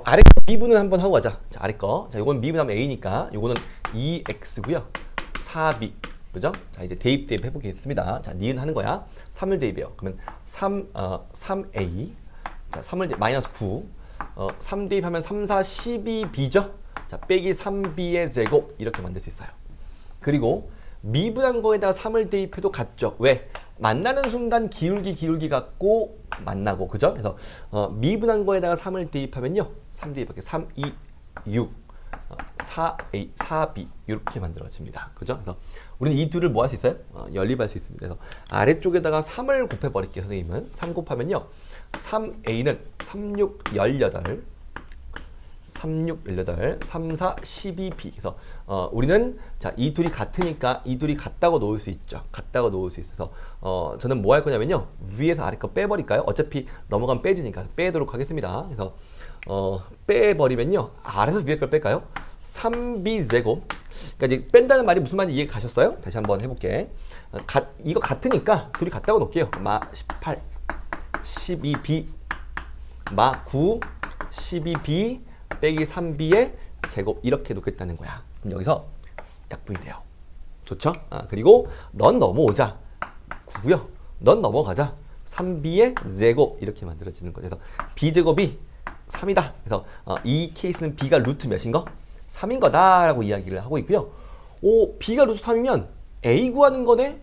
아래 미분은 한번 하고 가자. 자, 아래 거. 자, 요건 미분하면 A니까 요거는 2X고요. 4B. 그죠? 자, 이제 대입 해보겠습니다. 자, 니은 하는 거야. 3을 대입해요. 그러면 3A. 자, 3을 마이너스 9. 3 대입하면 3, 4, 12B죠? 자, 빼기 3B의 제곱. 이렇게 만들 수 있어요. 그리고 미분한 거에다가 3을 대입해도 같죠. 왜? 만나는 순간 기울기 같고 만나고, 그죠? 그래서 미분한 거에다가 3을 대입하면요. 3 대입할게 3, 2, 6, 4A, 4B 이렇게 만들어집니다. 그죠? 그래서 우리는 이 둘을 뭐 할 수 있어요? 연립할 수 있습니다. 그래서 아래쪽에다가 3을 곱해버릴게요. 선생님은 3 곱하면요. 3A는 3, 6, 18 3, 6, 18, 3, 4, 12B. 그래서 우리는 자, 이 둘이 같으니까 이 둘이 같다고 놓을 수 있죠. 같다고 놓을 수 있어서 저는 뭐 할 거냐면요. 위에서 아래 거 빼버릴까요? 어차피 넘어가면 빼지니까 빼도록 하겠습니다. 그래서 빼버리면요. 아래서 위에 걸 뺄까요? 3B 제곱. 그러니까 이제 뺀다는 말이 무슨 말인지 이해 가셨어요? 다시 한번 해볼게. 이거 같으니까 둘이 같다고 놓을게요. 마 18, 12B, 마 9, 12B 빼기 3B의 제곱 이렇게 놓겠다는 거야. 그럼 여기서 약분이 돼요. 좋죠? 그리고 넌 넘어오자. 9고요. 넌 넘어가자. 3b의 제곱 이렇게 만들어지는 거죠. 그래서 b제곱이 3이다. 그래서 이 케이스는 b가 루트 몇인 거? 3인 거다라고 이야기를 하고 있고요. 오, b가 루트 3이면 a 구하는 거네?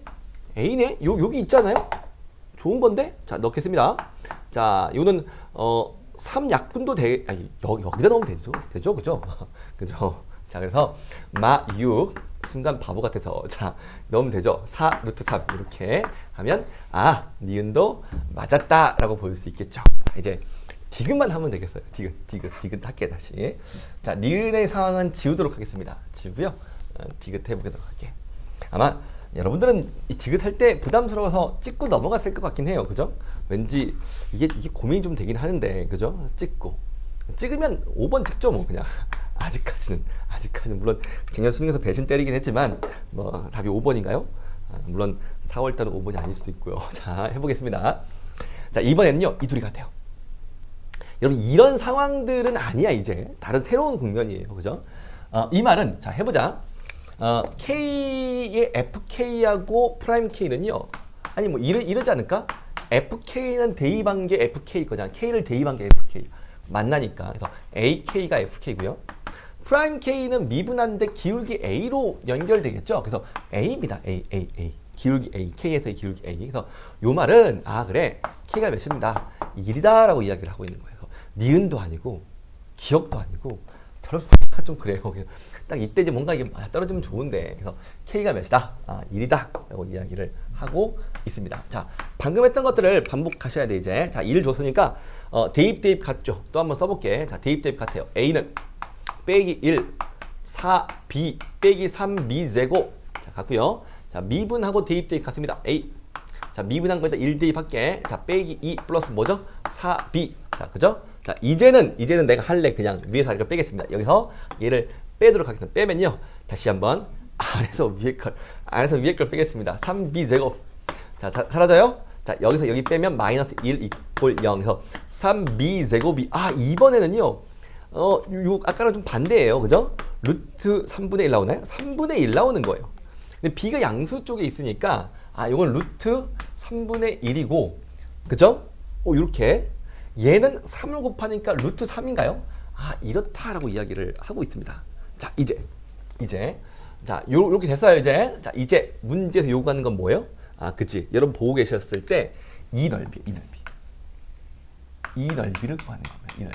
a네? 여기 있잖아요? 좋은 건데? 자, 넣겠습니다. 자, 이거는 3약분도 아니, 여기다 넣으면 되죠. 되죠? 그죠? 그죠? 자, 그래서 마 6 순간 바보 같아서 자, 넣으면 되죠. 4 루트 3 이렇게 하면 니은도 맞았다라고 볼 수 있겠죠. 자, 이제 디귿만 하면 되겠어요. 디귿 할게 다시. 자, 니은의 상황은 지우도록 하겠습니다. 지우고요. 디귿 해보도록 할게. 아마 여러분들은 이 디귿 할 때 부담스러워서 찍고 넘어갔을 것 같긴 해요. 그죠? 왠지 이게 고민이 좀 되긴 하는데, 그죠? 찍으면 5번 찍죠, 뭐 그냥. 아직까지는 물론 작년 수능에서 배신 때리긴 했지만 뭐 답이 5번인가요? 물론 4월달은 5번이 아닐 수도 있고요. 자, 해보겠습니다. 자, 이번에는요 이 둘이 같아요. 여러분 이런 상황들은 아니야. 이제 다른 새로운 국면이에요. 그죠? 이 말은 자 해보자. K의 FK하고 프라임 K는요. 아니 뭐 이러지 않을까? FK는 대입한 게 FK 거잖아. K를 대입한 게 FK. 만나니까. 그래서 AK가 FK고요. 프라임 K는 미분한데 기울기 A로 연결되겠죠. 그래서 A입니다. A. 기울기 A. K에서의 기울기 A. 그래서 요 말은 그래. K가 몇입니다. 1이다 라고 이야기를 하고 있는 거예요. 니은도 아니고 기억도 아니고 별로가 좀 그래요. 딱 이때 이제 뭔가 이게 떨어지면 좋은데 그래서 K가 몇이다? 1이다 라고 이야기를 하고 있습니다. 자, 방금 했던 것들을 반복하셔야 돼. 이제 자, 1 줬으니까 대입 같죠? 또 한번 써볼게. 자, 대입 같아요. A는 빼기 1 4B 빼기 3B 제곱 자, 같고요. 자, 미분하고 대입 같습니다. A 자, 미분한 거에다 1 대입할게. 자, 빼기 2 플러스 뭐죠? 4B 자, 그죠? 자, 이제는 내가 할래. 그냥 위에서 이걸 빼겠습니다. 여기서 얘를 빼도록 하겠습니다. 빼면요. 다시 한번 아래서 위에 걸 빼겠습니다. 3b 제곱. 자, 사라져요? 자, 여기서 여기 빼면 마이너스 1 이퀄 0. 그래서 3b 제곱이 이번에는요. 요 아까랑 좀 반대예요. 그죠? 루트 3분의 1 나오나요? 3분의 1 나오는 거예요. 근데 b가 양수 쪽에 있으니까 요건 루트 3분의 1이고 그죠? 이렇게 얘는 3을 곱하니까 루트 3인가요? 이렇다라고 이야기를 하고 있습니다. 자, 이제 자, 요렇게 됐어요. 이제 자, 이제 문제에서 요구하는 건 뭐예요? 그치. 여러분 보고 계셨을 때 이 넓이를 구하는 거예요.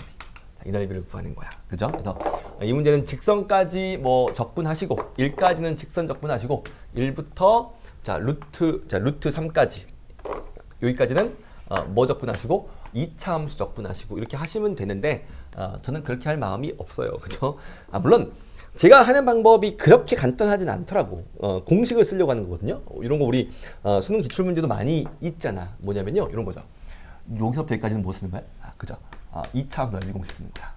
이 넓이를 구하는 거야. 그죠? 그래서 이 문제는 직선까지 뭐 적분하시고 1까지는 직선 적분하시고 1부터 루트 3까지 여기까지는 뭐 적분하시고 2차 함수 적분하시고 이렇게 하시면 되는데 저는 그렇게 할 마음이 없어요. 그죠? 물론 제가 하는 방법이 그렇게 간단하진 않더라고. 공식을 쓰려고 하는 거거든요. 이런 거 우리 수능 기출문제도 많이 있잖아. 뭐냐면요. 이런 거죠. 여기서부터 여기까지는 뭐 쓰는 거야? 그죠? 2차 넓이 공식 쓰는 거야.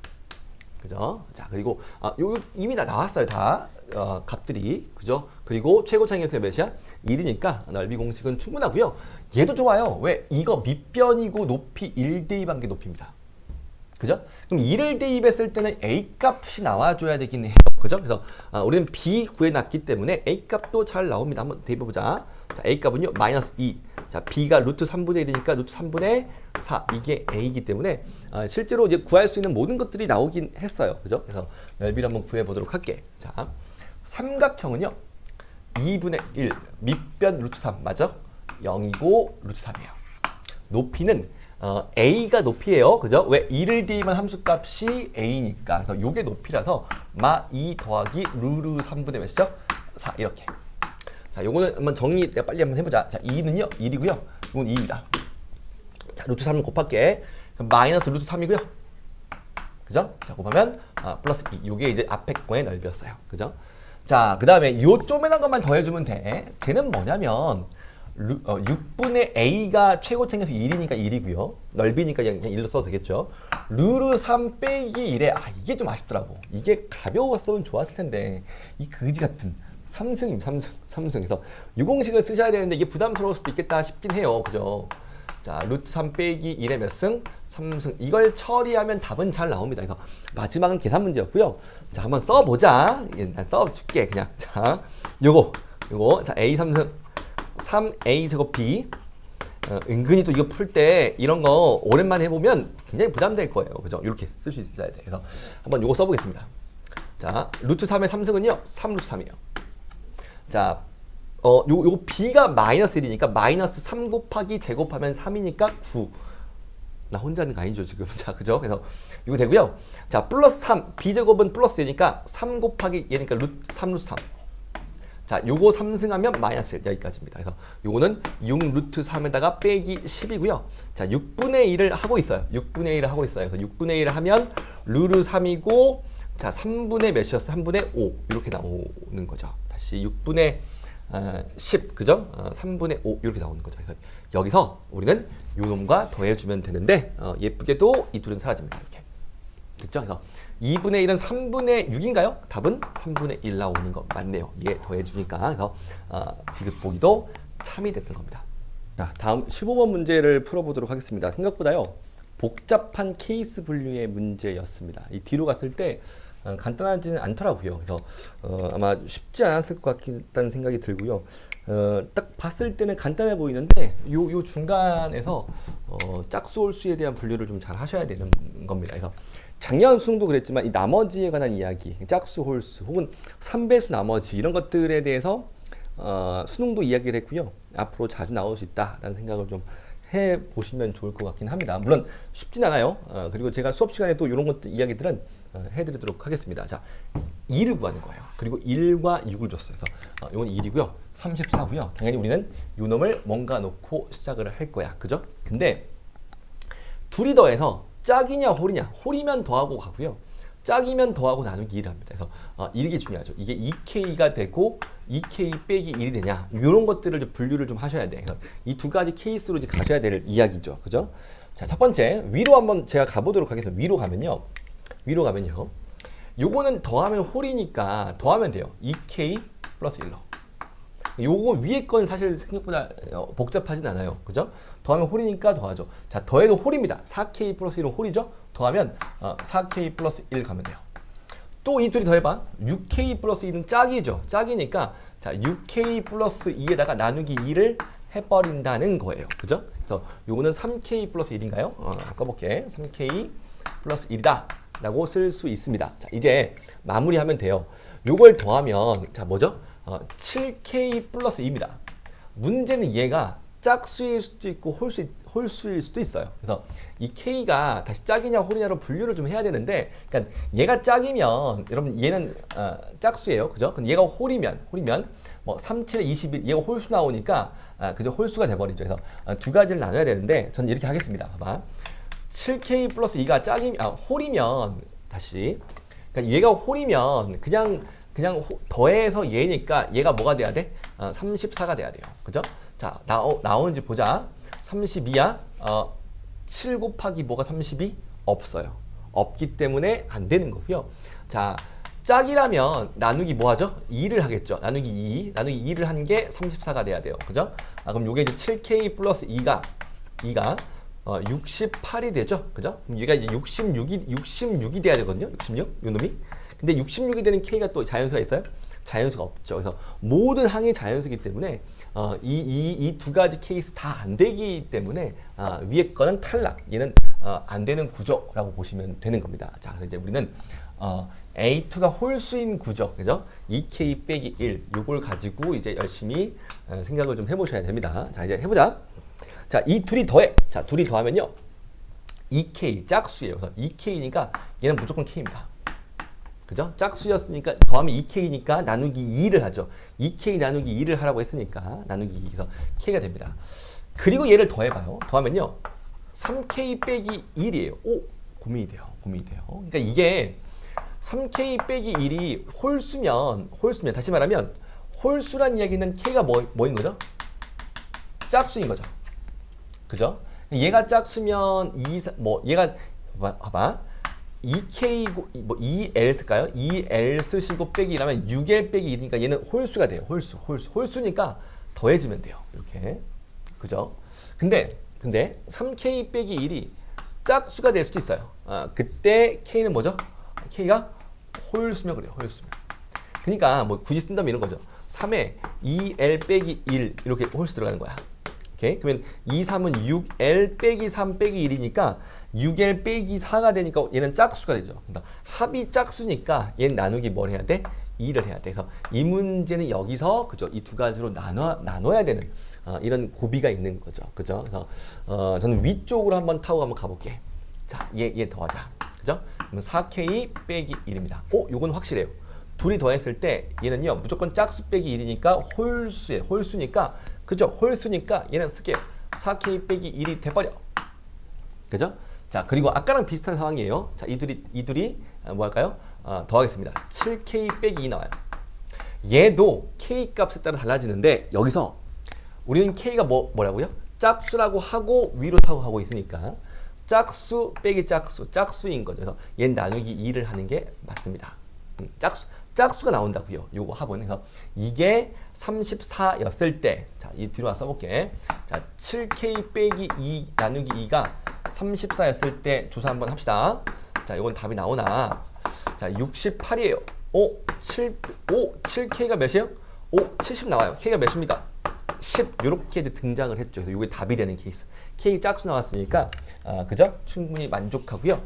그죠? 자, 그리고 이미 다 나왔어요. 다 값들이. 그죠? 그리고 최고 차이에서 몇이야? 1이니까 넓이 공식은 충분하고요. 얘도 좋아요. 왜? 이거 밑변이고 높이 1 대입한 게 높이입니다. 그죠? 그럼 1을 대입했을 때는 A 값이 나와줘야 되긴 해요. 그죠? 그래서 우리는 B 구해놨기 때문에 A 값도 잘 나옵니다. 한번 대입해보자. 자, A 값은요, 마이너스 2. 자, B가 루트 3분의 1이니까 루트 3분의 4. 이게 A이기 때문에 실제로 이제 구할 수 있는 모든 것들이 나오긴 했어요. 그죠? 그래서 넓이를 한번 구해보도록 할게. 자, 삼각형은요, 2분의 1. 밑변 루트 3. 맞아? 0이고 루트 3이에요. 높이는 A가 높이에요. 그죠? 왜? 2를 대입한 함수값이 A니까. 그래서 요게 높이라서 마 2 더하기 루트 3분의 몇이죠? 4 이렇게. 자, 요거는 한번 정리 내가 빨리 한번 해보자. 자, 2는요 1이고요. 이건 2입니다. 자, 루트 3을 곱할게. 그럼 마이너스 루트 3이고요. 그죠? 자, 곱하면 플러스 2. 요게 이제 앞에 거의 넓이였어요. 그죠? 자, 그 다음에 요 쪼매난 것만 더해주면 돼. 쟤는 뭐냐면 6분의 A가 최고 챙겨서 1이니까 1이고요. 넓이니까 그냥 1로 써도 되겠죠. 루트 3 빼기 1에 이게 좀 아쉽더라고. 이게 가벼웠으면 좋았을 텐데 이 그지 같은 3승에서 이 공식을 쓰셔야 되는데 이게 부담스러울 수도 있겠다 싶긴 해요. 그죠? 자, 루트 3 빼기 1의 몇 승? 3승. 이걸 처리하면 답은 잘 나옵니다. 그래서 마지막은 계산 문제였고요. 자, 한번 써보자. 난 써줄게 그냥. 자, 요거 자, A 3승 3a 제곱 b 은근히 또 이거 풀 때 이런 거 오랜만에 해보면 굉장히 부담될 거예요. 그죠? 이렇게 쓸 수 있어야 돼. 그래서 한번 요거 써보겠습니다. 자, 루트 3의 3승은요, 3루트 3이에요. 자, 요 b가 마이너스 1이니까 마이너스 3 곱하기 제곱하면 3이니까 9. 나 혼자 하는 거 아니죠, 지금. 자, 그죠? 그래서 이거 되고요. 자, 플러스 3, b제곱은 플러스 되니까 3 곱하기 얘니까 3루트 3. 자, 요거 3승하면 마이너스 1 여기까지입니다. 그래서 요거는 6 루트 3에다가 빼기 10이고요. 자, 6분의 1을 하고 있어요. 6분의 1을 하고 있어요. 그래서 6분의 1을 하면 루트 3이고, 자, 3분의 몇이었어? 3분의 5 이렇게 나오는 거죠. 다시 6분의 10, 그죠? 3분의 5 이렇게 나오는 거죠. 그래서 여기서 우리는 요 놈과 더해주면 되는데 예쁘게도 이 둘은 사라집니다. 이렇게. 됐죠? 그래서 2분의 1은 3분의 6인가요? 답은 3분의 1 나오는 거 맞네요. 이게 더해주니까. 그래서 디귿 보기도 참이 됐던 겁니다. 자, 다음 15번 문제를 풀어보도록 하겠습니다. 생각보다요 복잡한 케이스 분류의 문제였습니다. 이 뒤로 갔을 때 간단하지는 않더라고요. 그래서 아마 쉽지 않았을 것 같다는 생각이 들고요. 딱 봤을 때는 간단해 보이는데 요 중간에서 짝수 홀수에 대한 분류를 좀 잘 하셔야 되는 겁니다. 그래서 작년 수능도 그랬지만 이 나머지에 관한 이야기, 짝수 홀수 혹은 3배수 나머지 이런 것들에 대해서 수능도 이야기를 했고요. 앞으로 자주 나올 수 있다라는 생각을 좀 해보시면 좋을 것 같긴 합니다. 물론 쉽진 않아요. 그리고 제가 수업 시간에 또 이런 것들 이야기들은 해드리도록 하겠습니다. 자, 2를 구하는 거예요. 그리고 1과 6을 줬어요. 그래서 이건 1이고요. 34고요. 당연히 우리는 요 놈을 뭔가 놓고 시작을 할 거야. 그죠? 근데 둘이 더해서 짝이냐 홀이냐. 홀이면 더하고 가고요. 짝이면 더하고 나누기 1을 합니다. 그래서 이게 중요하죠. 이게 2K가 되고 2K 빼기 1이 되냐. 이런 것들을 좀 분류를 좀 하셔야 돼요. 이 두 가지 케이스로 이제 가셔야 될 이야기죠. 그죠? 자, 첫 번째 위로 한번 제가 가보도록 하겠습니다. 위로 가면요. 요거는 더하면 홀이니까 더하면 돼요. 2K 플러스 1로. 요거 위에 건 사실 생각보다 복잡하진 않아요. 그죠? 더하면 홀이니까 더하죠. 자, 더해도 홀입니다. 4K 플러스 1은 홀이죠? 더하면 4K 플러스 1 가면 돼요. 또 이 둘이 더해봐. 6K 플러스 2는 짝이죠. 짝이니까 자, 6K 플러스 2에다가 나누기 2를 해버린다는 거예요. 그죠? 그래서 요거는 3K 플러스 1인가요? 써볼게. 3K 플러스 1이다 라고 쓸 수 있습니다. 자, 이제 마무리하면 돼요. 요걸 더하면 자, 뭐죠? 7K 플러스 2입니다. 문제는 얘가 짝수일 수도 있고 홀수일 수도 있어요. 그래서 이 K가 다시 짝이냐 홀이냐로 분류를 좀 해야 되는데, 그러니까 얘가 짝이면 여러분 얘는 짝수예요. 그죠? 근데 얘가 홀이면 뭐 3, 7에 21 얘가 홀수 나오니까 그죠? 홀수가 돼버리죠. 그래서 두 가지를 나눠야 되는데 저는 이렇게 하겠습니다. 봐봐. 7K 플러스 2가 홀이면 다시 그러니까 얘가 홀이면 그냥 더해서 얘니까 얘가 뭐가 돼야 돼? 34가 돼야 돼요. 그죠? 자, 나오는지 보자. 32야? 7 곱하기 뭐가 32? 없어요. 없기 때문에 안 되는 거고요. 자, 짝이라면 나누기 뭐 하죠? 2를 하겠죠. 나누기 2를 한 게 34가 돼야 돼요. 그죠? 그럼 요게 이제 7K 플러스 2가 68이 되죠. 그죠? 그럼 얘가 이제 66이 돼야 되거든요. 66? 요 놈이. 근데 66이 되는 K가 또 자연수가 있어요? 자연수가 없죠. 그래서 모든 항이 자연수이기 때문에 이 두 가지 케이스 다 안 되기 때문에 위에 거는 탈락. 얘는 안 되는 구조라고 보시면 되는 겁니다. 자, 그래서 이제 우리는 A2가 홀수인 구조, 그죠? 2K 빼기 1 요걸 가지고 이제 열심히 생각을 좀 해보셔야 됩니다. 자, 이제 해보자. 자, 이 둘이 더해. 자, 둘이 더하면요. 2K 짝수예요. 그래서 2K니까 얘는 무조건 K입니다. 그죠? 짝수였으니까 더하면 2K니까 나누기 2를 하죠. 2K 나누기 2를 하라고 했으니까 나누기 2. 그래서 K가 됩니다. 그리고 얘를 더해봐요. 더하면요. 3K 빼기 1이에요. 오, 고민이 돼요. 그러니까 이게 3K 빼기 1이 홀수면 다시 말하면 홀수란 이야기는 K가 뭐인 거죠? 짝수인 거죠. 그죠? 얘가 짝수면 얘가 봐봐. 2K 뭐 2L 쓸까요? 2L 쓰시고 빼기 1하면 6L 빼기 1이니까 얘는 홀수가 돼요. 홀수니까 더해지면 돼요. 이렇게. 그죠? 근데 3K 빼기 1이 짝수가 될 수도 있어요. 그때 K는 뭐죠? K가 홀수면 그래요. 홀수면. 그러니까 뭐 굳이 쓴다면 이런 거죠. 3에 2L 빼기 1 이렇게 홀수 들어가는 거야. 오케이? 그러면 2, 3은 6L 빼기 3 빼기 1이니까 6L 빼기 4가 되니까 얘는 짝수가 되죠. 그러니까 합이 짝수니까 얘는 나누기 뭘 해야 돼? 2를 해야 돼. 그래서 이 문제는 여기서 그죠? 이 두 가지로 나눠야 되는 이런 고비가 있는 거죠. 그죠? 그래서 저는 위쪽으로 한번 타고 한번 가볼게. 자, 얘 더하자. 그죠? 그럼 4K 빼기 1입니다. 요건 확실해요. 둘이 더했을 때 얘는요 무조건 짝수 빼기 1이니까 홀수예요. 홀수니까 그죠? 홀수니까 얘는 쓸게요. 4K 빼기 1이 돼버려. 그죠? 자, 그리고 아까랑 비슷한 상황이에요. 자, 이 둘이 뭐 할까요? 더하겠습니다. 7K 빼기 2 나와요. 얘도 K 값에 따라 달라지는데 여기서 우리는 K가 뭐라고요? 짝수라고 하고 위로 타고 가고 있으니까 짝수 빼기 짝수인 거죠. 그래서 얘는 나누기 2를 하는 게 맞습니다. 짝수가 나온다고요. 요거 합은. 그래서 이게 34였을 때, 자, 이 뒤로 와서 써볼게. 자, 7K 빼기 2 나누기 2가 34였을 때 조사 한번 합시다. 자, 요건 답이 나오나? 자, 68이에요. 7K가 몇이에요? 70 나와요. K가 몇입니까? 10 이렇게 등장을 했죠. 그래서 이게 답이 되는 케이스. K 짝수 나왔으니까 그죠? 충분히 만족하고요.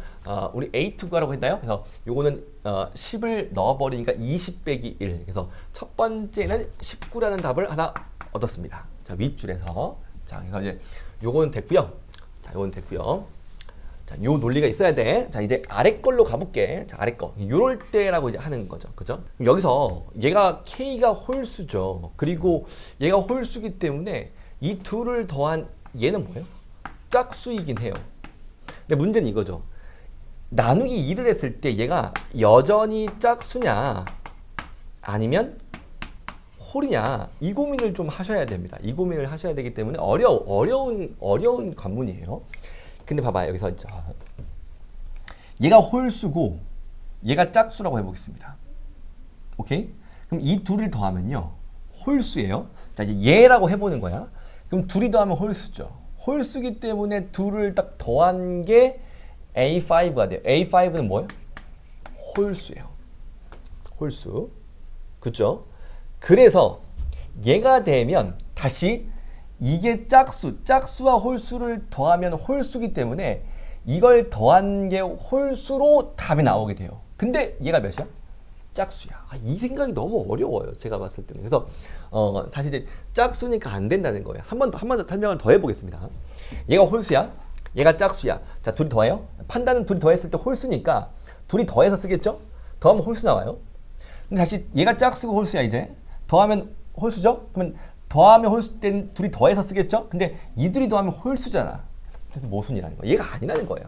우리 A2가라고 했나요? 그래서 요거는 10을 넣어버리니까 20 빼기 1. 그래서 첫 번째는 19라는 답을 하나 얻었습니다. 자, 윗줄에서. 자, 그래서 이제 요거는 됐고요. 자, 요건 됐고요. 자, 요 논리가 있어야 돼. 자, 이제 아래 걸로 가볼게. 자, 아래 거. 요럴 때라고 이제 하는 거죠. 그죠? 여기서 얘가 K가 홀수죠. 그리고 얘가 홀수기 때문에 이 둘을 더한 얘는 뭐예요? 짝수이긴 해요. 근데 문제는 이거죠. 나누기 2를 했을 때 얘가 여전히 짝수냐 아니면 홀이냐 이 고민을 좀 하셔야 됩니다. 이 고민을 하셔야 되기 때문에 어려운 관문이에요. 근데 봐봐요. 여기서 얘가 홀수고 얘가 짝수라고 해보겠습니다. 오케이? 그럼 이 둘을 더하면요. 홀수예요. 자, 이제 얘라고 해보는 거야. 그럼 둘이 더하면 홀수죠. 홀수기 때문에 둘을 딱 더한 게 A5가 돼요. A5는 뭐예요? 홀수예요. 홀수. 그죠? 그래서 얘가 되면 다시 이게 짝수와 홀수를 더하면 홀수기 때문에 이걸 더한 게 홀수로 답이 나오게 돼요. 근데 얘가 몇이야? 짝수야. 이 생각이 너무 어려워요. 제가 봤을 때는. 그래서 사실 짝수니까 안 된다는 거예요. 한 번 더 설명을 더 해보겠습니다. 얘가 홀수야. 얘가 짝수야. 자, 둘이 더해요. 판단은 둘이 더했을 때 홀수니까 둘이 더해서 쓰겠죠? 더하면 홀수 나와요. 근데 다시 얘가 짝수고 홀수야 이제. 더하면 홀수죠? 그러면 더하면 홀수 때는 둘이 더해서 쓰겠죠? 근데 이 둘이 더하면 홀수잖아. 그래서 모순이라는 거야. 얘가 아니라는 거예요.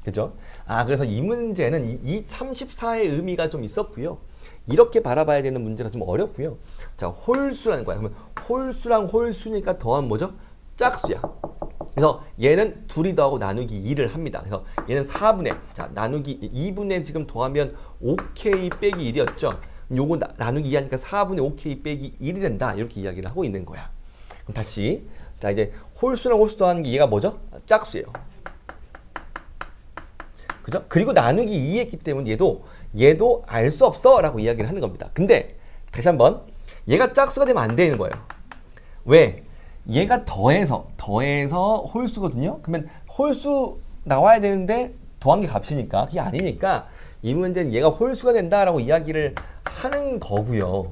그죠? 그래서 이 문제는 이 34의 의미가 좀 있었고요. 이렇게 바라봐야 되는 문제가 좀 어렵고요. 자, 홀수라는 거야. 그러면 홀수랑 홀수니까 더하면 뭐죠? 짝수야. 그래서 얘는 둘이 더하고 나누기 2를 합니다. 그래서 얘는 4분의, 자, 나누기 2분의 지금 더하면 5K 빼기 1이었죠? 요거 나누기 2 하니까 4분의 5K 빼기 1이 된다. 이렇게 이야기를 하고 있는 거야. 그럼 다시. 자, 이제 홀수랑 홀수 더하는 게 얘가 뭐죠? 짝수예요. 그죠? 그리고 나누기 2 했기 때문에 얘도 알 수 없어 라고 이야기를 하는 겁니다. 근데 다시 한번 얘가 짝수가 되면 안 되는 거예요. 왜? 얘가 더해서 홀수거든요. 그러면 홀수 나와야 되는데 더한 게 값이니까 그게 아니니까 이 문제는 얘가 홀수가 된다라고 이야기를 하는 거고요.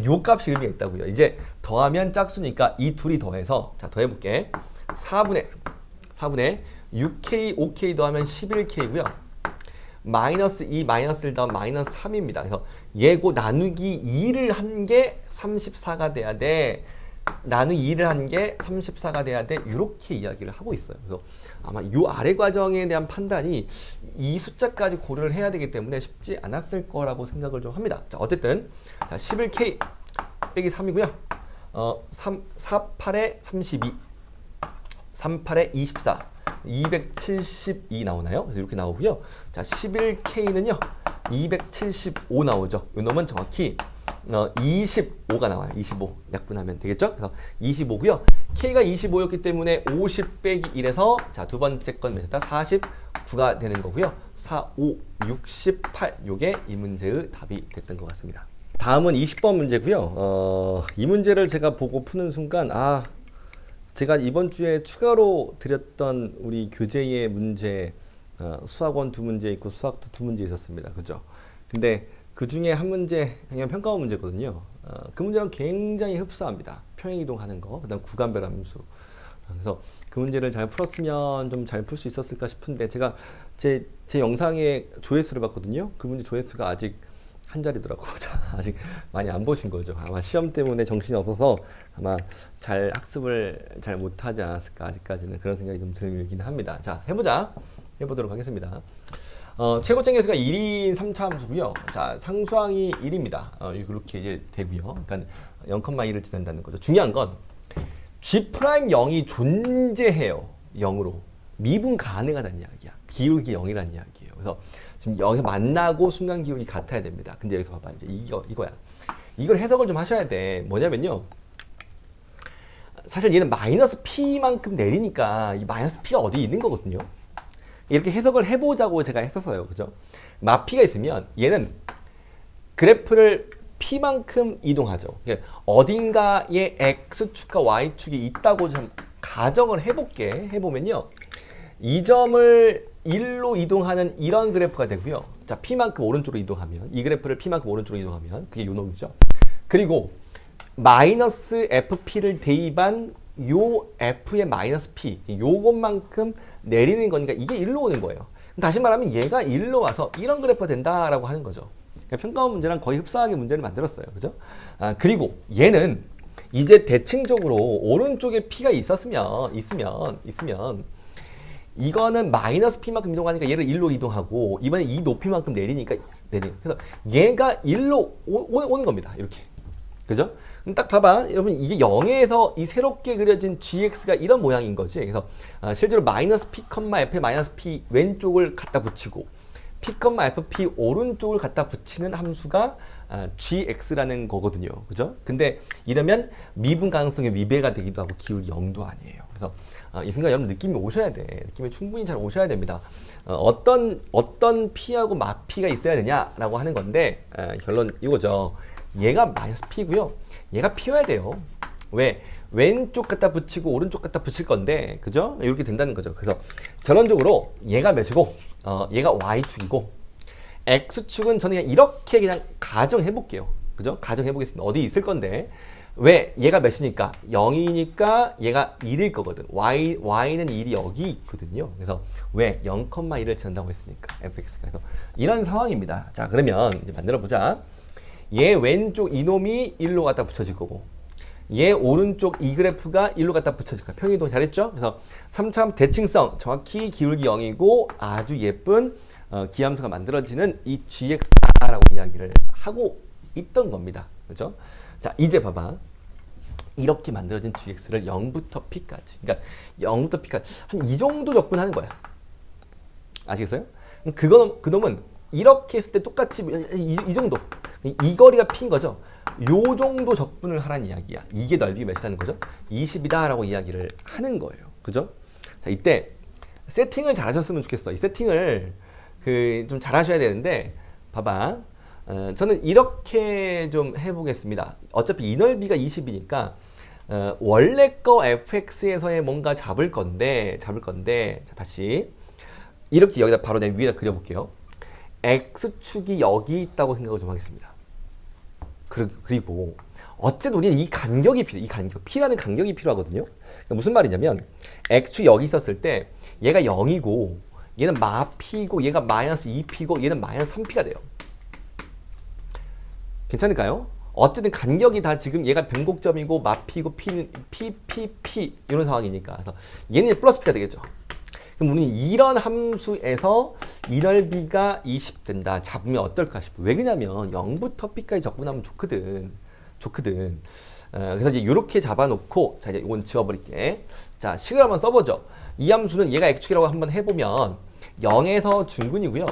요 값이 의미가 있다고요. 이제 더하면 짝수니까 이 둘이 더해서 자 더해볼게. 4분의 6K, 5K 더하면 11K고요. 마이너스 2, 마이너스 1 더하면 마이너스 3입니다. 그래서 얘고 나누기 2를 한 게 34가 돼야 돼. 나누기 2를 한 게 34가 돼야 돼. 이렇게 이야기를 하고 있어요. 그래서 아마 이 아래 과정에 대한 판단이 이 숫자까지 고려를 해야 되기 때문에 쉽지 않았을 거라고 생각을 좀 합니다. 자, 어쨌든 자, 11K 빼기 3이고요. 48에 32, 38에 24, 272 나오나요? 그래서 이렇게 나오고요. 자, 11K는요. 275 나오죠. 이 놈은 정확히 25가 나와요. 25 약분하면 되겠죠? 그래서 25고요. K가 25였기 때문에 50 빼기 1에서 자, 두 번째 건 몇이었다? 49가 되는 거고요. 4, 5, 68 요게 이 문제의 답이 됐던 것 같습니다. 다음은 20번 문제고요. 이 문제를 제가 보고 푸는 순간 제가 이번 주에 추가로 드렸던 우리 교재의 문제, 수학원 두 문제 있고 수학도 두 문제 있었습니다. 그죠? 근데 그 중에 한 문제 그냥 평가원 문제거든요. 그 문제랑 굉장히 흡사합니다. 평행이동하는 거, 그다음 구간별 함수. 그래서 그 문제를 잘 풀었으면 좀 잘 풀 수 있었을까 싶은데 제가 제 영상에 조회수를 봤거든요. 그 문제 조회수가 아직 한 자리더라고요. 아직 많이 안 보신 거죠. 아마 시험 때문에 정신이 없어서 아마 잘 학습을 잘 못하지 않았을까 아직까지는 그런 생각이 좀 들긴 합니다. 자, 해보도록 하겠습니다. 최고점 계수가 1인 3차 함수고요. 자, 상수항이 1입니다. 이렇게 이제 되고요. 그러니까 0,1을 지난다는 거죠. 중요한 건 G'0이 존재해요. 0으로. 미분 가능하다는 이야기야. 기울기 0이라는 이야기예요. 그래서 지금 여기서 만나고 순간 기울기 같아야 됩니다. 근데 여기서 봐봐. 이제 이거야. 이걸 해석을 좀 하셔야 돼. 뭐냐면요. 사실 얘는 마이너스 P만큼 내리니까 이 마이너스 P가 어디 있는 거거든요. 이렇게 해석을 해보자고 제가 했었어요. 그죠? 마피가 있으면 얘는 그래프를 P만큼 이동하죠. 어딘가에 X축과 Y축이 있다고 좀 가정을 해보면요. 이 점을 1로 이동하는 이런 그래프가 되고요. 자, P만큼 오른쪽으로 이동하면, 이 그래프를 P만큼 오른쪽으로 이동하면, 그게 요 놈이죠. 그리고 마이너스 FP를 대입한 요 F의 마이너스 P, 요것만큼 내리는 거니까 이게 1로 오는 거예요. 다시 말하면 얘가 1로 와서 이런 그래프가 된다라고 하는 거죠. 그러니까 평가원 문제랑 거의 흡사하게 문제를 만들었어요. 그죠? 그리고 얘는 이제 대칭적으로 오른쪽에 P가 있으면 이거는 마이너스 P만큼 이동하니까 얘를 1로 이동하고 이번에 이 높이만큼 내리니까 그래서 얘가 1로 오는 겁니다. 이렇게. 그죠? 그럼 딱 봐봐. 여러분 이게 0에서 이 새롭게 그려진 gx가 이런 모양인 거지. 그래서 실제로 마이너스 p, f의 마이너스 p 왼쪽을 갖다 붙이고 p, fp 오른쪽을 갖다 붙이는 함수가 gx라는 거거든요. 그죠? 근데 이러면 미분 가능성의 위배가 되기도 하고 기울기 0도 아니에요. 그래서 이 순간 여러분 느낌이 오셔야 돼. 느낌이 충분히 잘 오셔야 됩니다. 어떤 p하고 마p가 있어야 되냐라고 하는 건데 결론 이거죠. 얘가 마이너스 P고요. 얘가 P여야 돼요. 왜? 왼쪽 갖다 붙이고 오른쪽 갖다 붙일 건데, 그죠? 이렇게 된다는 거죠. 그래서 결론적으로 얘가 몇이고, 얘가 Y축이고, X축은 저는 그냥 이렇게 그냥 가정해 볼게요. 그죠? 가정해 보겠습니다. 어디 있을 건데. 왜? 얘가 몇이니까? 0이니까 얘가 1일 거거든. Y는 1이 여기 있거든요. 그래서 왜? 0,1을 지난다고 했으니까. fx가. 그래서 이런 상황입니다. 자, 그러면 이제 만들어 보자. 얘 왼쪽 이놈이 1로 갖다 붙여질 거고 얘 오른쪽 이 그래프가 1로 갖다 붙여질 거야. 평이동 잘했죠? 그래서 3차 대칭성 정확히 기울기 0이고 아주 예쁜 기함수가 만들어지는 이 gx라고 이야기를 하고 있던 겁니다. 그렇죠? 자, 이제 봐봐. 이렇게 만들어진 gx를 0부터 p까지 그러니까 0부터 p까지 한 이 정도 접근하는 거야. 아시겠어요? 그놈은 이렇게 했을 때 똑같이 이 정도 이 거리가 P인 거죠. 요 정도 접근을 하라는 이야기야. 이게 넓이가 몇이라는 거죠? 20이다 라고 이야기를 하는 거예요. 그죠? 자, 이때 세팅을 잘 하셨으면 좋겠어. 이 세팅을 좀 잘 하셔야 되는데 봐봐. 저는 이렇게 좀 해보겠습니다. 어차피 이 넓이가 20이니까 원래 거 fx에서의 뭔가 잡을 건데 자, 다시 이렇게 여기다 바로 내 위에다 그려볼게요. x축이 여기 있다고 생각을 좀 하겠습니다. 그리고 어쨌든 우리는 이 간격이 필요해. 이 간격, p라는 간격이 필요하거든요. 그러니까 무슨 말이냐면 x축이 여기 있었을 때 얘가 0이고 얘는 마p고 얘가 마이너스 2p고 얘는 마이너스 3p가 돼요. 괜찮을까요? 어쨌든 간격이 다 지금 얘가 변곡점이고 마p고 p는 p 이런 상황이니까 그래서 얘는 플러스 p가 되겠죠. 그럼 우리는 이런 함수에서 이 넓이가 20 된다. 잡으면 어떨까 싶어. 왜 그러냐면 0부터 p까지 접근하면 좋거든. 그래서 이제 이렇게 잡아놓고 자, 이제 이건 지워버릴게. 자, 식을 한번 써보죠. 이 함수는 얘가 x축이라고 한번 해보면 0에서 중근이고요.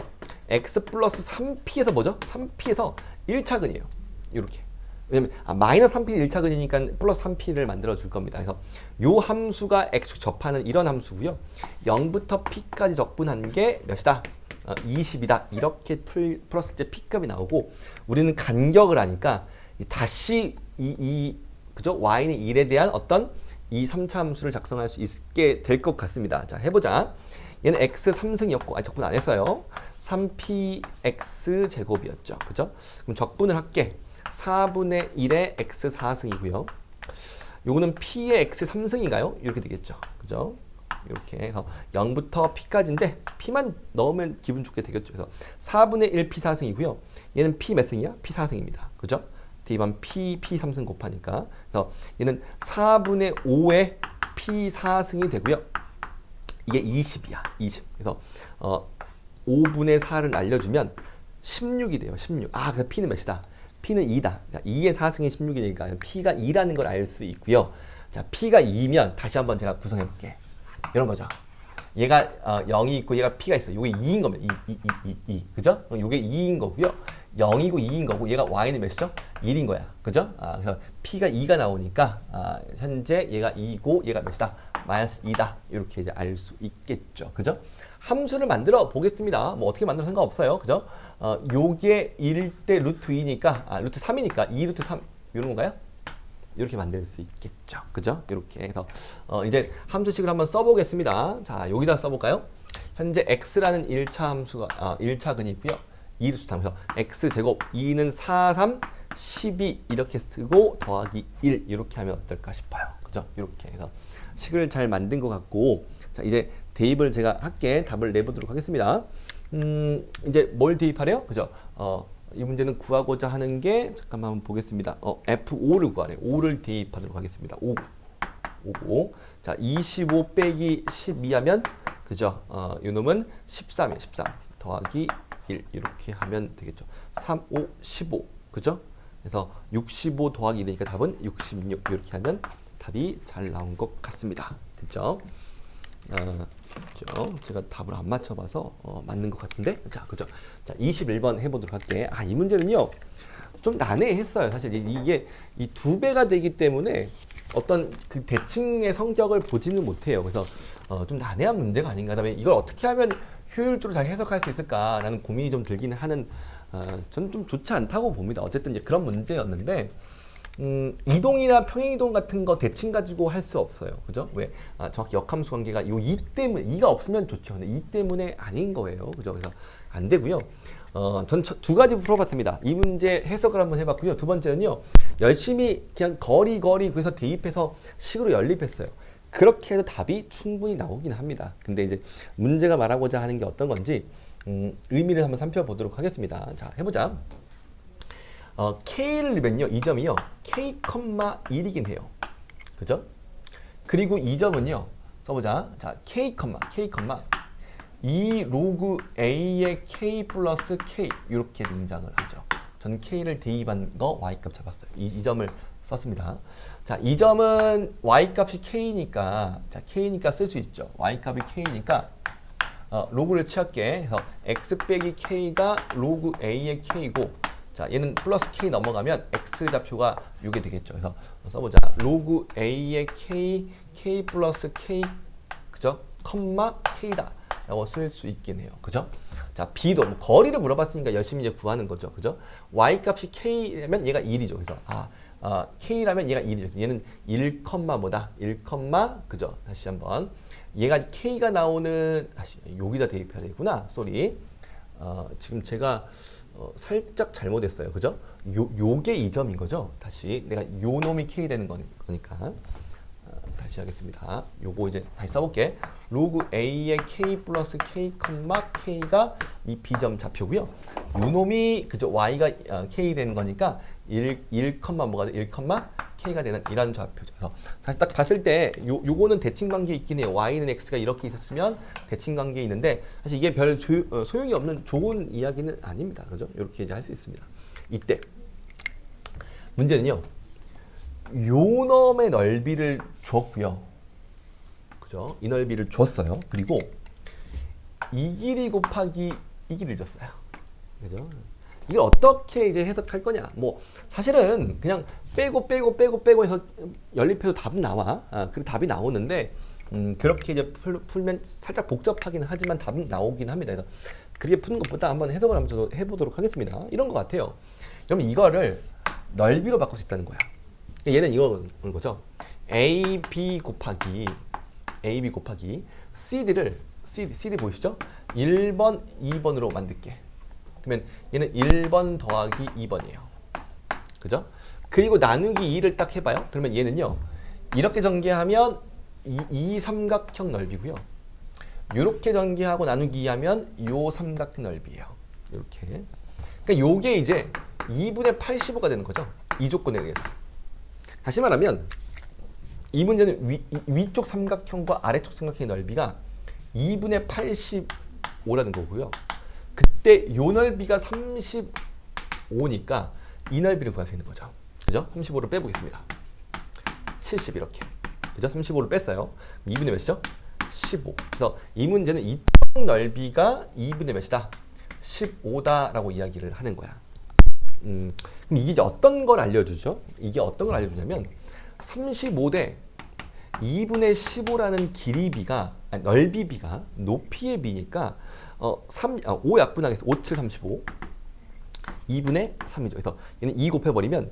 x 플러스 3p에서 뭐죠? 3p에서 1차근이에요. 이렇게. 왜냐면 마이너스 3p 1차근이니까 플러스 3p를 만들어 줄 겁니다. 그래서 요 함수가 x축 접하는 이런 함수고요. 0부터 p까지 접근한 게 몇이다? 20이다. 이렇게 풀었을 때 p값이 나오고 우리는 간격을 하니까 다시 그죠? y는 1에 대한 어떤 이 3차 함수를 작성할 수 있게 될 것 같습니다. 자, 해보자. 얘는 x 3승이었고, 아니 적분 안 했어요. 3px 제곱이었죠. 그죠? 그럼 적분을 할게. 4분의 1의 x 4승이고요. 요거는 p의 x 3승인가요? 이렇게 되겠죠. 그죠? 이렇게 해서 0부터 p까지인데 p만 넣으면 기분 좋게 되겠죠. 그래서 4분의 1 p 4승이고요. 얘는 p 몇 승이야? p 4승입니다. 그죠? 대입하면 p 3승 곱하니까. 그래서 얘는 4분의 5의 p 4승이 되고요. 이게 20이야. 20. 그래서 5분의 4를 날려주면 16이 돼요. 16. 아, 그래서 p는 몇이다? p는 2다. 자, 2의 4승이 16이니까 p가 2라는 걸 알 수 있고요. 자, p가 2면 다시 한번 제가 구성해 볼게. 이런 거죠. 얘가 0이 있고 얘가 p가 있어. 요게 2인 거면 2. 그죠? 요게 2인 거고요. 0이고 2인 거고 얘가 y는 몇이죠? 1인 거야. 그죠? 그래서 p가 2가 나오니까 현재 얘가 2고 얘가 몇이다? 마이너스 2다. 이렇게 이제 알 수 있겠죠. 그죠? 함수를 만들어 보겠습니다. 뭐 어떻게 만들어 상관없어요. 그죠? 요게 1 대 루트 2니까 루트 3이니까 2 루트 3 이런 건가요? 이렇게 만들 수 있겠죠. 그죠? 이렇게 해서 이제 함수식을 한번 써보겠습니다. 자, 여기다 써볼까요? 현재 x라는 1차 함수가 1차 근이 있고요. 2루트 3. 그래서 x제곱 2는 4, 3, 12 이렇게 쓰고 더하기 1 이렇게 하면 어떨까 싶어요. 그죠? 이렇게 해서 식을 잘 만든 것 같고, 자, 이제 대입을 제가 할게. 답을 내보도록 하겠습니다. 이제 뭘 대입하래요? 그죠? 이 문제는 구하고자 하는 게, 잠깐만 한번 보겠습니다. F5를 구하래요. 5를 대입하도록 하겠습니다. 5. 자, 25 빼기 12 하면, 그죠? 이 놈은 13이에요. 13 더하기 1 이렇게 하면 되겠죠. 3, 5, 15. 그죠? 그래서 65 더하기 1이니까 답은 66 이렇게 하면 답이 잘 나온 것 같습니다. 됐죠? 그죠? 제가 답을 안 맞춰봐서 맞는 것 같은데, 자, 그죠? 자, 21번 해보도록 할게. 이 문제는요 좀 난해했어요. 사실 이게 이 2배가 되기 때문에 어떤 그 대칭의 성격을 보지는 못해요. 그래서 좀 난해한 문제가 아닌가. 그다음에 이걸 어떻게 하면 효율적으로 잘 해석할 수 있을까라는 고민이 좀 들기는 하는, 저는 좀 좋지 않다고 봅니다. 어쨌든 이제 그런 문제였는데. 이동이나 평행이동 같은 거 대칭 가지고 할 수 없어요. 그죠? 왜? 정확히 역함수 관계가 요 이 때문에, 이가 없으면 좋죠. 근데 이 때문에 아닌 거예요. 그죠? 그래서 안 되고요. 전 두 가지 풀어봤습니다. 이 문제 해석을 한번 해봤고요. 두 번째는요, 열심히 그냥 거리 그래서 대입해서 식으로 연립했어요. 그렇게 해도 답이 충분히 나오긴 합니다. 근데 이제 문제가 말하고자 하는 게 어떤 건지 의미를 한번 살펴보도록 하겠습니다. 자, 해보자. K를 넣으면요, 이 점이요, K, 1이긴 해요. 그죠? 그리고 이 점은요, 써보자. 자, K, 2 로그 A의 K 플러스 K 이렇게 등장을 하죠. 전 K를 대입한 거 Y값 잡았어요. 이 점을 썼습니다. 자, 이 점은 Y값이 K니까, 자, K니까 쓸 수 있죠. Y값이 K니까 로그를 취할게. 그래서 X 빼기 K가 로그 A의 K고, 자, 얘는 플러스 K 넘어가면 X 좌표가 이게 되겠죠. 그래서 써보자. 로그 A의 K 플러스 K, 그죠? 컴마 K다 라고 쓸 수 있긴 해요. 그죠? 자, B도 뭐 거리를 물어봤으니까 열심히 이제 구하는 거죠. 그죠? Y 값이 K라면 얘가 1이죠. 그래서 K라면 얘가 1이죠. 얘는 1, 뭐다? 1, 그죠? 다시 한번. 얘가 K가 나오는, 다시 여기다 대입해야 되구나. 쏘리. 지금 제가 살짝 잘못했어요. 그죠? 요게 이 점인 거죠? 다시 내가 요 놈이 K 되는 거니까. 다시 하겠습니다. 요거 이제 다시 써볼게. 로그 A의 K 플러스 K, K가 이 B점 좌표고요. 요 놈이, 그죠? Y가 K 되는 거니까 1, 뭐가 돼? 1, K가 되는 이런 좌표죠. 그래서 사실 딱 봤을 때 요거는 대칭 관계에 있긴 해요. Y는 X가 이렇게 있었으면 대칭 관계에 있는데, 사실 이게 별 소용이 없는 좋은 이야기는 아닙니다. 그죠? 이렇게 이제 할 수 있습니다. 이때 문제는요, 요 놈의 넓이를 줬고요. 그죠? 이 넓이를 줬어요. 그리고 이 길이 곱하기 이 길이를 줬어요. 그죠? 이걸 어떻게 이제 해석할 거냐? 뭐 사실은 그냥 빼고 해서 연립해도 답은 나와. 그리고 답이 나오는데 그렇게 이제 풀면 살짝 복잡하긴 하지만 답은 나오긴 합니다. 그래서 그렇게 푸는 것보다 한번 해석을 한번 저도 해보도록 하겠습니다. 이런 것 같아요. 그러면 이거를 넓이로 바꿀 수 있다는 거야. 얘는 이거는 거죠. AB 곱하기 CD를 CD 보이시죠? 1번, 2번으로 만들게. 그러면 얘는 1번 더하기 2번이에요. 그죠? 그리고 나누기 2를 딱 해봐요. 그러면 얘는요. 이렇게 전개하면 이 삼각형 넓이고요. 이렇게 전개하고 나누기 2 하면 요 삼각형 넓이에요. 이렇게. 그러니까 요게 이제 2분의 85가 되는 거죠. 이 조건에 의해서. 다시 말하면 이 문제는 위쪽 삼각형과 아래쪽 삼각형의 넓이가 2분의 85라는 거고요. 그때 요 넓이가 35니까 이 넓이를 구할 수 있는 거죠. 그죠? 35를 빼보겠습니다. 70 이렇게. 그죠? 35를 뺐어요. 2분의 몇이죠? 15. 그래서 이 문제는 이쪽 넓이가 2분의 몇이다? 15다라고 이야기를 하는 거야. 그럼 이게 이제 어떤 걸 알려주죠? 이게 어떤 걸 알려주냐면 35대 2분의 15라는 길이비가 넓이비가 높이의 비니까 5 약분하겠습니다. 5, 7, 35 2분의 3이죠. 그래서 얘는 2 곱해버리면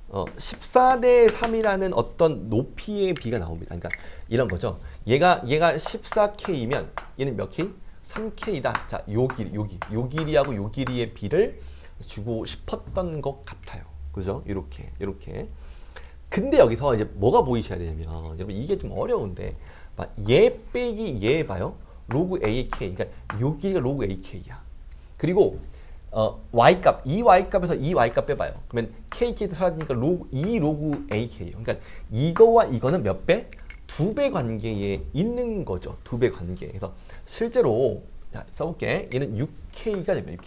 14대 3이라는 어떤 높이의 비가 나옵니다. 그러니까 이런 거죠. 얘가 14K이면 얘는 몇 K? 3K다. 자, 요 길이하고 요 길이의 비를 주고 싶었던 것 같아요. 그죠? 이렇게. 근데 여기서 이제 뭐가 보이셔야 되냐면 여러분 이게 좀 어려운데 얘 빼기 얘 봐요. 로그 AK. 그러니까 요 길이가 로그 AK야. 그리고 y값, 이 y값에서 이 y값 빼봐요. 그러면 k에서 사라지니까 이 로그 ak예요. 그러니까 이거와 이거는 몇 배? 2배 관계에 있는 거죠. 2배 관계. 그래서 실제로 자, 써볼게. 얘는 6k가 되면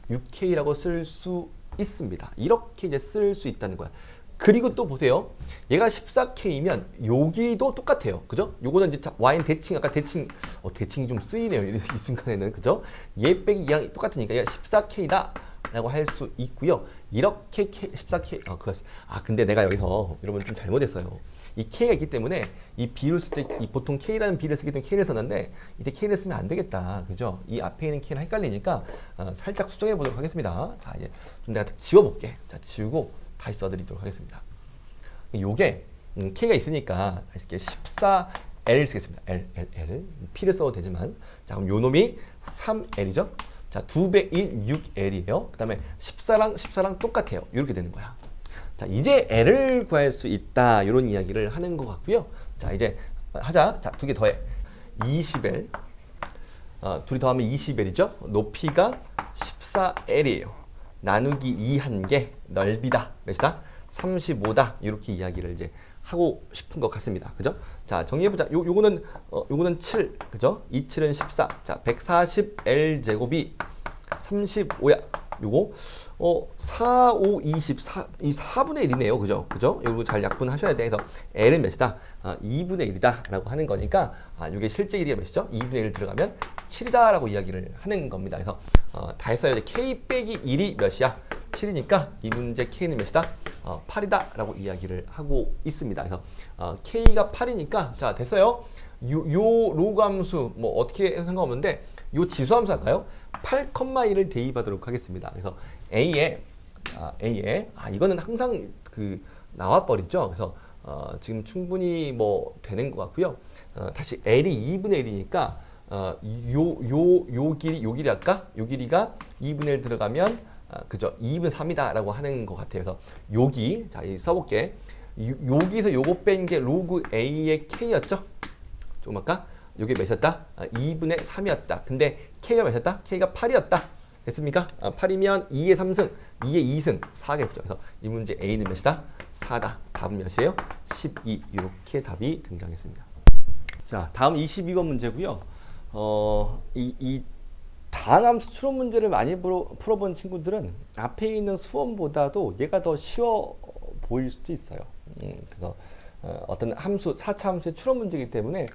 6k라고 쓸 수 있습니다. 이렇게 이제 쓸 수 있다는 거야. 그리고 또 보세요. 얘가 14K이면 여기도 똑같아요. 그죠? 요거는 이제 Y는 대칭, 아까 대칭이 좀 쓰이네요. 이 순간에는. 그죠? 얘 빼기 얘랑 똑같으니까 얘가 14K다 라고 할 수 있고요. 이렇게 14K, 근데 내가 여기서 여러분 좀 잘못했어요. 이 K가 있기 때문에 이 B를 쓸 때 보통 K라는 B를 쓰기 때문에 K를 썼는데 이때 K를 쓰면 안 되겠다. 그죠? 이 앞에 있는 K는 헷갈리니까 살짝 수정해 보도록 하겠습니다. 자, 이제 좀 내가 지워볼게. 자, 지우고 다시 써드리도록 하겠습니다. 요게 K가 있으니까 다시 14L 쓰겠습니다. L. P를 써도 되지만 자 그럼 요 놈이 3L이죠. 자 2배인 6L이에요. 그 다음에 14랑 똑같아요. 이렇게 되는 거야. 자 이제 L을 구할 수 있다. 이런 이야기를 하는 것 같고요. 자 이제 하자. 자 2개 더해. 20L. 둘이 더하면 20L이죠. 높이가 14L이에요. 나누기 2 한 개 넓이다. 몇이다? 35다. 이렇게 이야기를 이제 하고 싶은 것 같습니다. 그죠? 자, 정리해보자. 요거는 7. 그죠? 2, 7은 14. 자, 140L 제곱이 35야. 요거 4, 5, 24. 이 4분의 1이네요. 그죠? 요거 잘 약분하셔야 돼. 그래서 L은 몇이다? 2분의 1이다. 라고 하는 거니까 요게 실제 길이가 몇이죠? 2분의 1 들어가면 7이다. 라고 이야기를 하는 겁니다. 그래서 다 했어요. 이제 K 빼기 1이 몇이야? 7이니까 이 문제 K는 몇이다? 8이다. 라고 이야기를 하고 있습니다. 그래서 K가 8이니까 자 됐어요. 요 로그 함수 뭐 어떻게 해서 상관없는데 요 지수 함수 할까요? 8,1을 대입하도록 하겠습니다. 그래서 A에 이거는 항상 나와 버리죠. 그래서 지금 충분히 뭐 되는 것 같고요. 다시 L이 2분의 1이니까 요 길이 아까 요 길이가 2분의 1 들어가면 그죠? 2분의 3이다 라고 하는 것 같아요. 그래서 여기 자 써볼게. 여기서 요거 뺀 게 로그 A의 K였죠? 조금 아까 요게 몇이었다? 2분의 3이었다. 근데 K가 몇이었다? K가 8이었다. 됐습니까? 8이면 2의 3승, 2의 2승, 4겠죠. 그래서 이 문제 A는 몇이다? 4다. 답은 몇이에요? 12. 이렇게 답이 등장했습니다. 자, 다음 22번 문제고요. 이 다항함수 추론 문제를 많이 풀어본 친구들은 앞에 있는 수원보다도 얘가 더 쉬워 보일 수도 있어요. 그래서 어떤 함수, 4차 함수의 추론 문제이기 때문에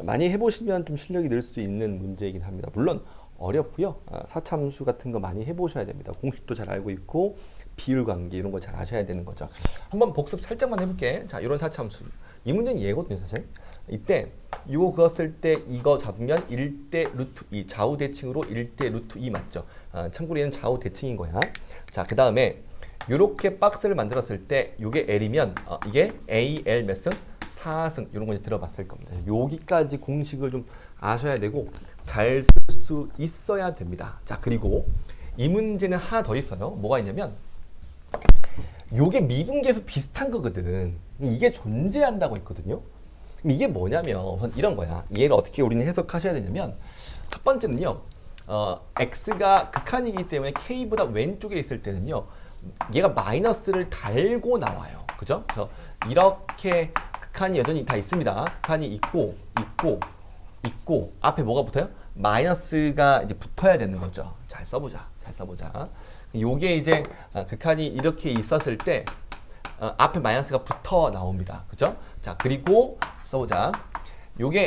많이 해보시면 좀 실력이 늘 수 있는 문제이긴 합니다. 물론 어렵고요. 4차 함수 같은 거 많이 해보셔야 됩니다. 공식도 잘 알고 있고 비율 관계 이런 거 잘 아셔야 되는 거죠. 한번 복습 살짝만 해볼게. 자, 이런 4차 함수. 이 문제는 얘거든요, 사실. 이때 이거 그었을 때 이거 잡으면 1대 루트 2 좌우 대칭으로 1대 루트 2 맞죠? 참고로 얘는 좌우 대칭인 거야. 자, 그 다음에 요렇게 박스를 만들었을 때 요게 L이면 이게 AL 몇 승? 4승 이런 거 이제 들어봤을 겁니다. 여기까지 공식을 좀 아셔야 되고 잘 쓸 수 있어야 됩니다. 자, 그리고 이 문제는 하나 더 있어요. 뭐가 있냐면 요게 미분계수 비슷한 거거든. 이게 존재한다고 했거든요. 그럼 이게 뭐냐면 우선 이런 거야. 얘를 어떻게 우리는 해석하셔야 되냐면 첫 번째는요. x가 극한이기 때문에 k보다 왼쪽에 있을 때는요. 얘가 마이너스를 달고 나와요. 그죠? 그래서 이렇게 극한이 여전히 다 있습니다. 극한이 있고 앞에 뭐가 붙어요? 마이너스가 이제 붙어야 되는 거죠. 잘 써보자. 요게 이제 극한이 이렇게 있었을 때 앞에 마이너스가 붙어 나옵니다. 그죠? 자, 그리고 써보자. 요게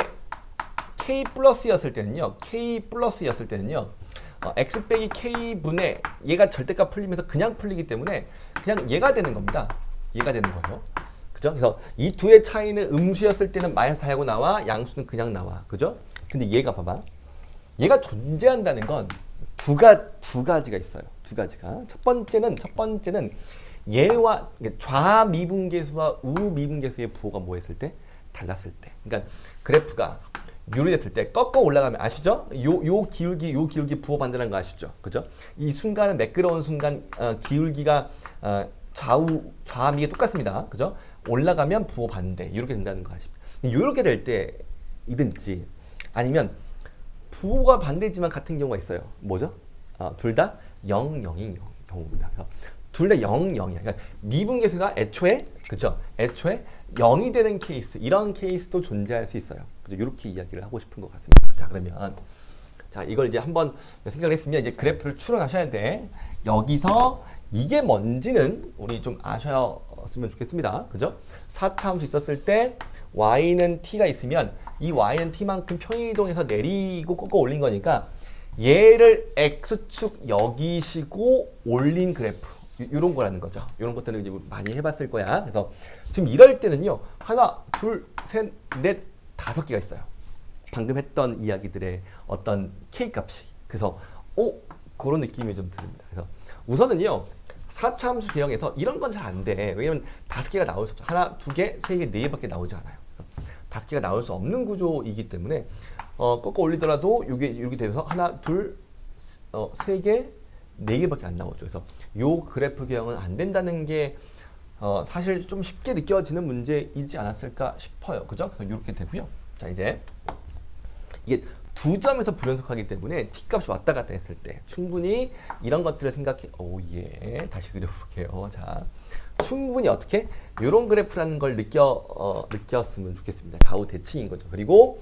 k 플러스였을 때는요. x 빼기 k분의 얘가 절대값 풀리면서 그냥 풀리기 때문에 그냥 얘가 되는 겁니다. 얘가 되는 거예요. 그죠? 그래서 이 두의 차이는 음수였을 때는 마이너스 하고 나와, 양수는 그냥 나와. 그죠? 근데 얘가 봐봐. 얘가 존재한다는 건 두 가지가 있어요. 두 가지가. 첫 번째는 얘와 좌미분계수와 우미분계수의 부호가 뭐 했을 때? 달랐을 때. 그러니까 그래프가 묘리됐을 때 꺾어 올라가면 아시죠? 요 기울기 부호 만드는 거 아시죠? 그죠? 이 순간은 매끄러운 순간 기울기가 좌미가 똑같습니다. 그죠? 올라가면 부호 반대 이렇게 된다는 거 아시죠? 이렇게 될 때 이든지 아니면 부호가 반대지만 같은 경우가 있어요. 뭐죠? 둘 다 0, 0인 경우입니다. 둘 다 0, 0이야. 그러니까 미분계수가 애초에 0이 되는 케이스, 이런 케이스도 존재할 수 있어요. 그래서 이렇게 이야기를 하고 싶은 것 같습니다. 자, 그러면 이걸 이제 한번 생각을 했으면 이제 그래프를 추론하셔야 돼. 여기서 이게 뭔지는 우리 좀 아셨으면 좋겠습니다. 그죠? 4차 함수 있었을 때 y는 t가 있으면 이 y는 t만큼 평행이동해서 내리고 꺾어 올린 거니까 얘를 x축 여기시고 올린 그래프 이런 거라는 거죠. 이런 것들은 이제 많이 해봤을 거야. 그래서 지금 이럴 때는요. 하나, 둘, 셋, 넷, 5개가 있어요. 방금 했던 이야기들의 어떤 K값이. 그래서 그런 느낌이 좀 듭니다. 그래서 우선은요. 4차 함수 개형에서 이런 건 잘 안 돼. 왜냐면 5개가 나올 수 없죠. 하나, 2개, 3개, 4개밖에 나오지 않아요. 5개가 나올 수 없는 구조이기 때문에 꺾어 올리더라도 이렇게 되면서 하나, 둘, 3개, 4개밖에 안 나오죠. 그래서 요 그래프 개형은 안 된다는 게 사실 좀 쉽게 느껴지는 문제이지 않았을까 싶어요. 그죠? 그래서 이렇게 되고요. 자, 이제 이게 두 점에서 불연속하기 때문에 t값이 왔다 갔다 했을 때 충분히 이런 것들을 생각해. 다시 그려볼게요. 자, 충분히 어떻게 이런 그래프라는 걸 느꼈으면 좋겠습니다. 좌우 대칭인 거죠. 그리고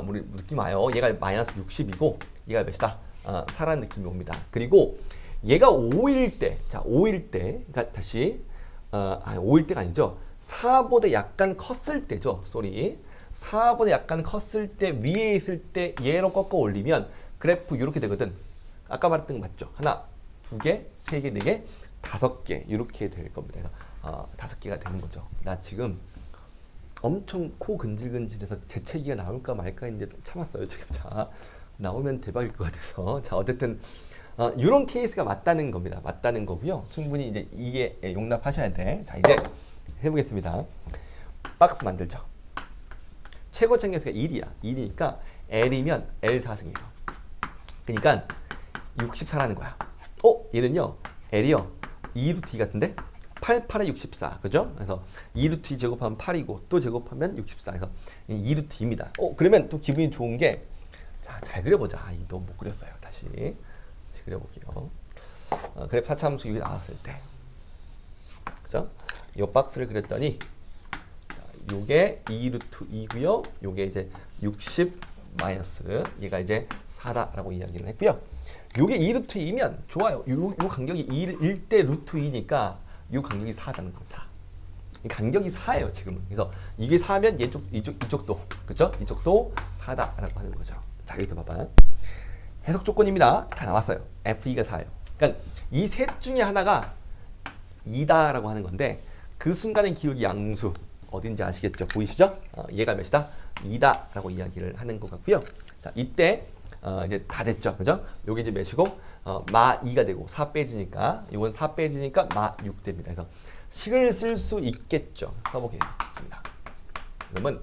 우리 느낌 와요. 얘가 마이너스 60이고 얘가 몇이다? 4라는 느낌이 옵니다. 그리고 얘가 5일 때, 자, 5일 때, 그러니까 다시 5일 때가 아니죠. 4보다 약간 컸을 때죠. 4보다 약간 컸을 때 위에 있을 때 얘로 꺾어 올리면 그래프 이렇게 되거든. 아까 말했던 거 맞죠? 하나, 2개, 3개, 4개, 5개 이렇게 될 겁니다. 그래서 5개가 되는 거죠. 나 지금 엄청 코 근질근질해서 재채기가 나올까 말까 했는데 좀 참았어요. 지금. 자, 나오면 대박일 것 같아서. 자, 어쨌든 이런 케이스가 맞다는 겁니다. 맞다는 거고요. 충분히 이제 이게 용납하셔야 돼. 자, 이제 해보겠습니다. 박스 만들죠. 최고 챙겨수가 1이야. 1이니까 L이면 L4승이에요. 그러니까 64라는 거야. 얘는요. L이요. 2루트 2 같은데? 8, 8에 64. 그죠? 그래서 2루트 2 제곱하면 8이고 또 제곱하면 64. 그래서 2루트 2입니다. 그러면 또 기분이 좋은 게 자, 잘 그려보자. 너무 못 그렸어요. 다시 그려볼게요. 그래프 4차 함수 이게 나왔을 때. 그죠? 이 박스를 그렸더니 요게 2루트 2고요. 요게 이제 60 마이너스 얘가 이제 4다라고 이야기를 했고요. 요게 2루트 2면 좋아요. 요 간격이 1대 루트 2니까 요 간격이 4다는 거예요. 4. 이 간격이 4예요, 지금은. 그래서 이게 4면 이쪽도 그죠? 이쪽도 4다라고 하는 거죠. 자, 여기서 봐봐. 해석 조건입니다. 다 나왔어요. F2가 4예요. 그러니까 이 셋 중에 하나가 2다라고 하는 건데 그 순간의 기울기 양수 어딘지 아시겠죠? 보이시죠? 얘가 몇이다? 2다라고 이야기를 하는 것 같고요. 자, 이때 이제 다 됐죠. 그죠? 요게 이제 몇이고 마 2가 되고 4 빼지니까 이건 4 빼지니까 마 6 됩니다. 그래서 식을 쓸 수 있겠죠. 써보겠습니다. 그러면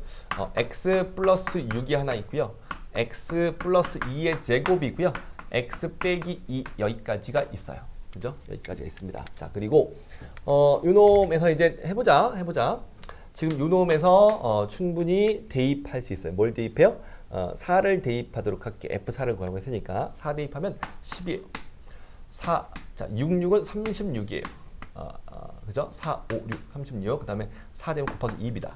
x 플러스 6이 하나 있고요. x 플러스 2의 제곱이고요. x 빼기 2 여기까지가 있어요. 그죠? 여기까지가 있습니다. 자, 그리고 요놈에서 이제 해보자. 지금 요놈에서 충분히 대입할 수 있어요. 뭘 대입해요? 4를 대입하도록 할게. F4를 구하고 했으니까 4 대입하면 10이에요. 4, 자, 6, 6은 36이에요. 그죠? 4, 5, 6, 36. 그 다음에 4 대입 곱하기 2입니다.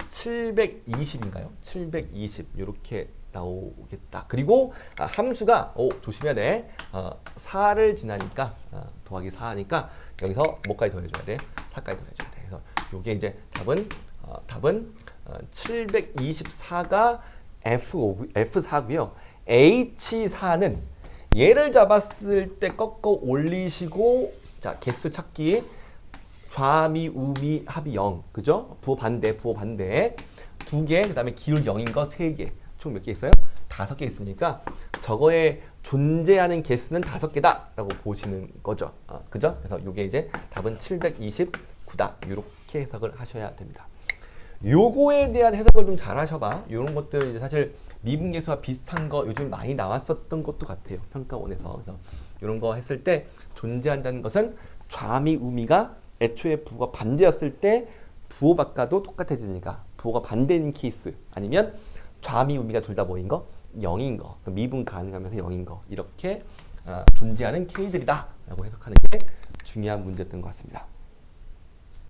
720인가요? 720 이렇게 나오겠다. 그리고 함수가 조심해야 돼. 4를 지나니까 더하기 4하니까 여기서 뭐까지 더해줘야 돼? 4까지 더해줘야 돼. 그래서 이게 이제 답은 724가 F4고요. H4는 얘를 잡았을 때 꺾어 올리시고 자 개수 찾기 좌미 우미 합이 0 그죠? 부호 반대 2개 그 다음에 기울 0인 거 3개 총 몇 개 있어요? 5개 있으니까 저거에 존재하는 개수는 5개다 라고 보시는 거죠. 그죠? 그래서 이게 이제 답은 729다 이렇게 해석을 하셔야 됩니다. 요거에 대한 해석을 좀 잘 하셔봐. 이런 것들 이제 사실 미분계수와 비슷한 거 요즘 많이 나왔었던 것도 같아요. 평가원에서. 그래서 이런 거 했을 때 존재한다는 것은 좌미 우미가 애초에 부호가 반대였을 때 부호 바꿔도 똑같아지니까 부호가 반대인 케이스 아니면 좌미 우미가 둘 다 뭐인 거? 0인 거. 미분 가능하면서 0인 거. 이렇게 존재하는 K들이다 라고 해석하는 게 중요한 문제였던 것 같습니다.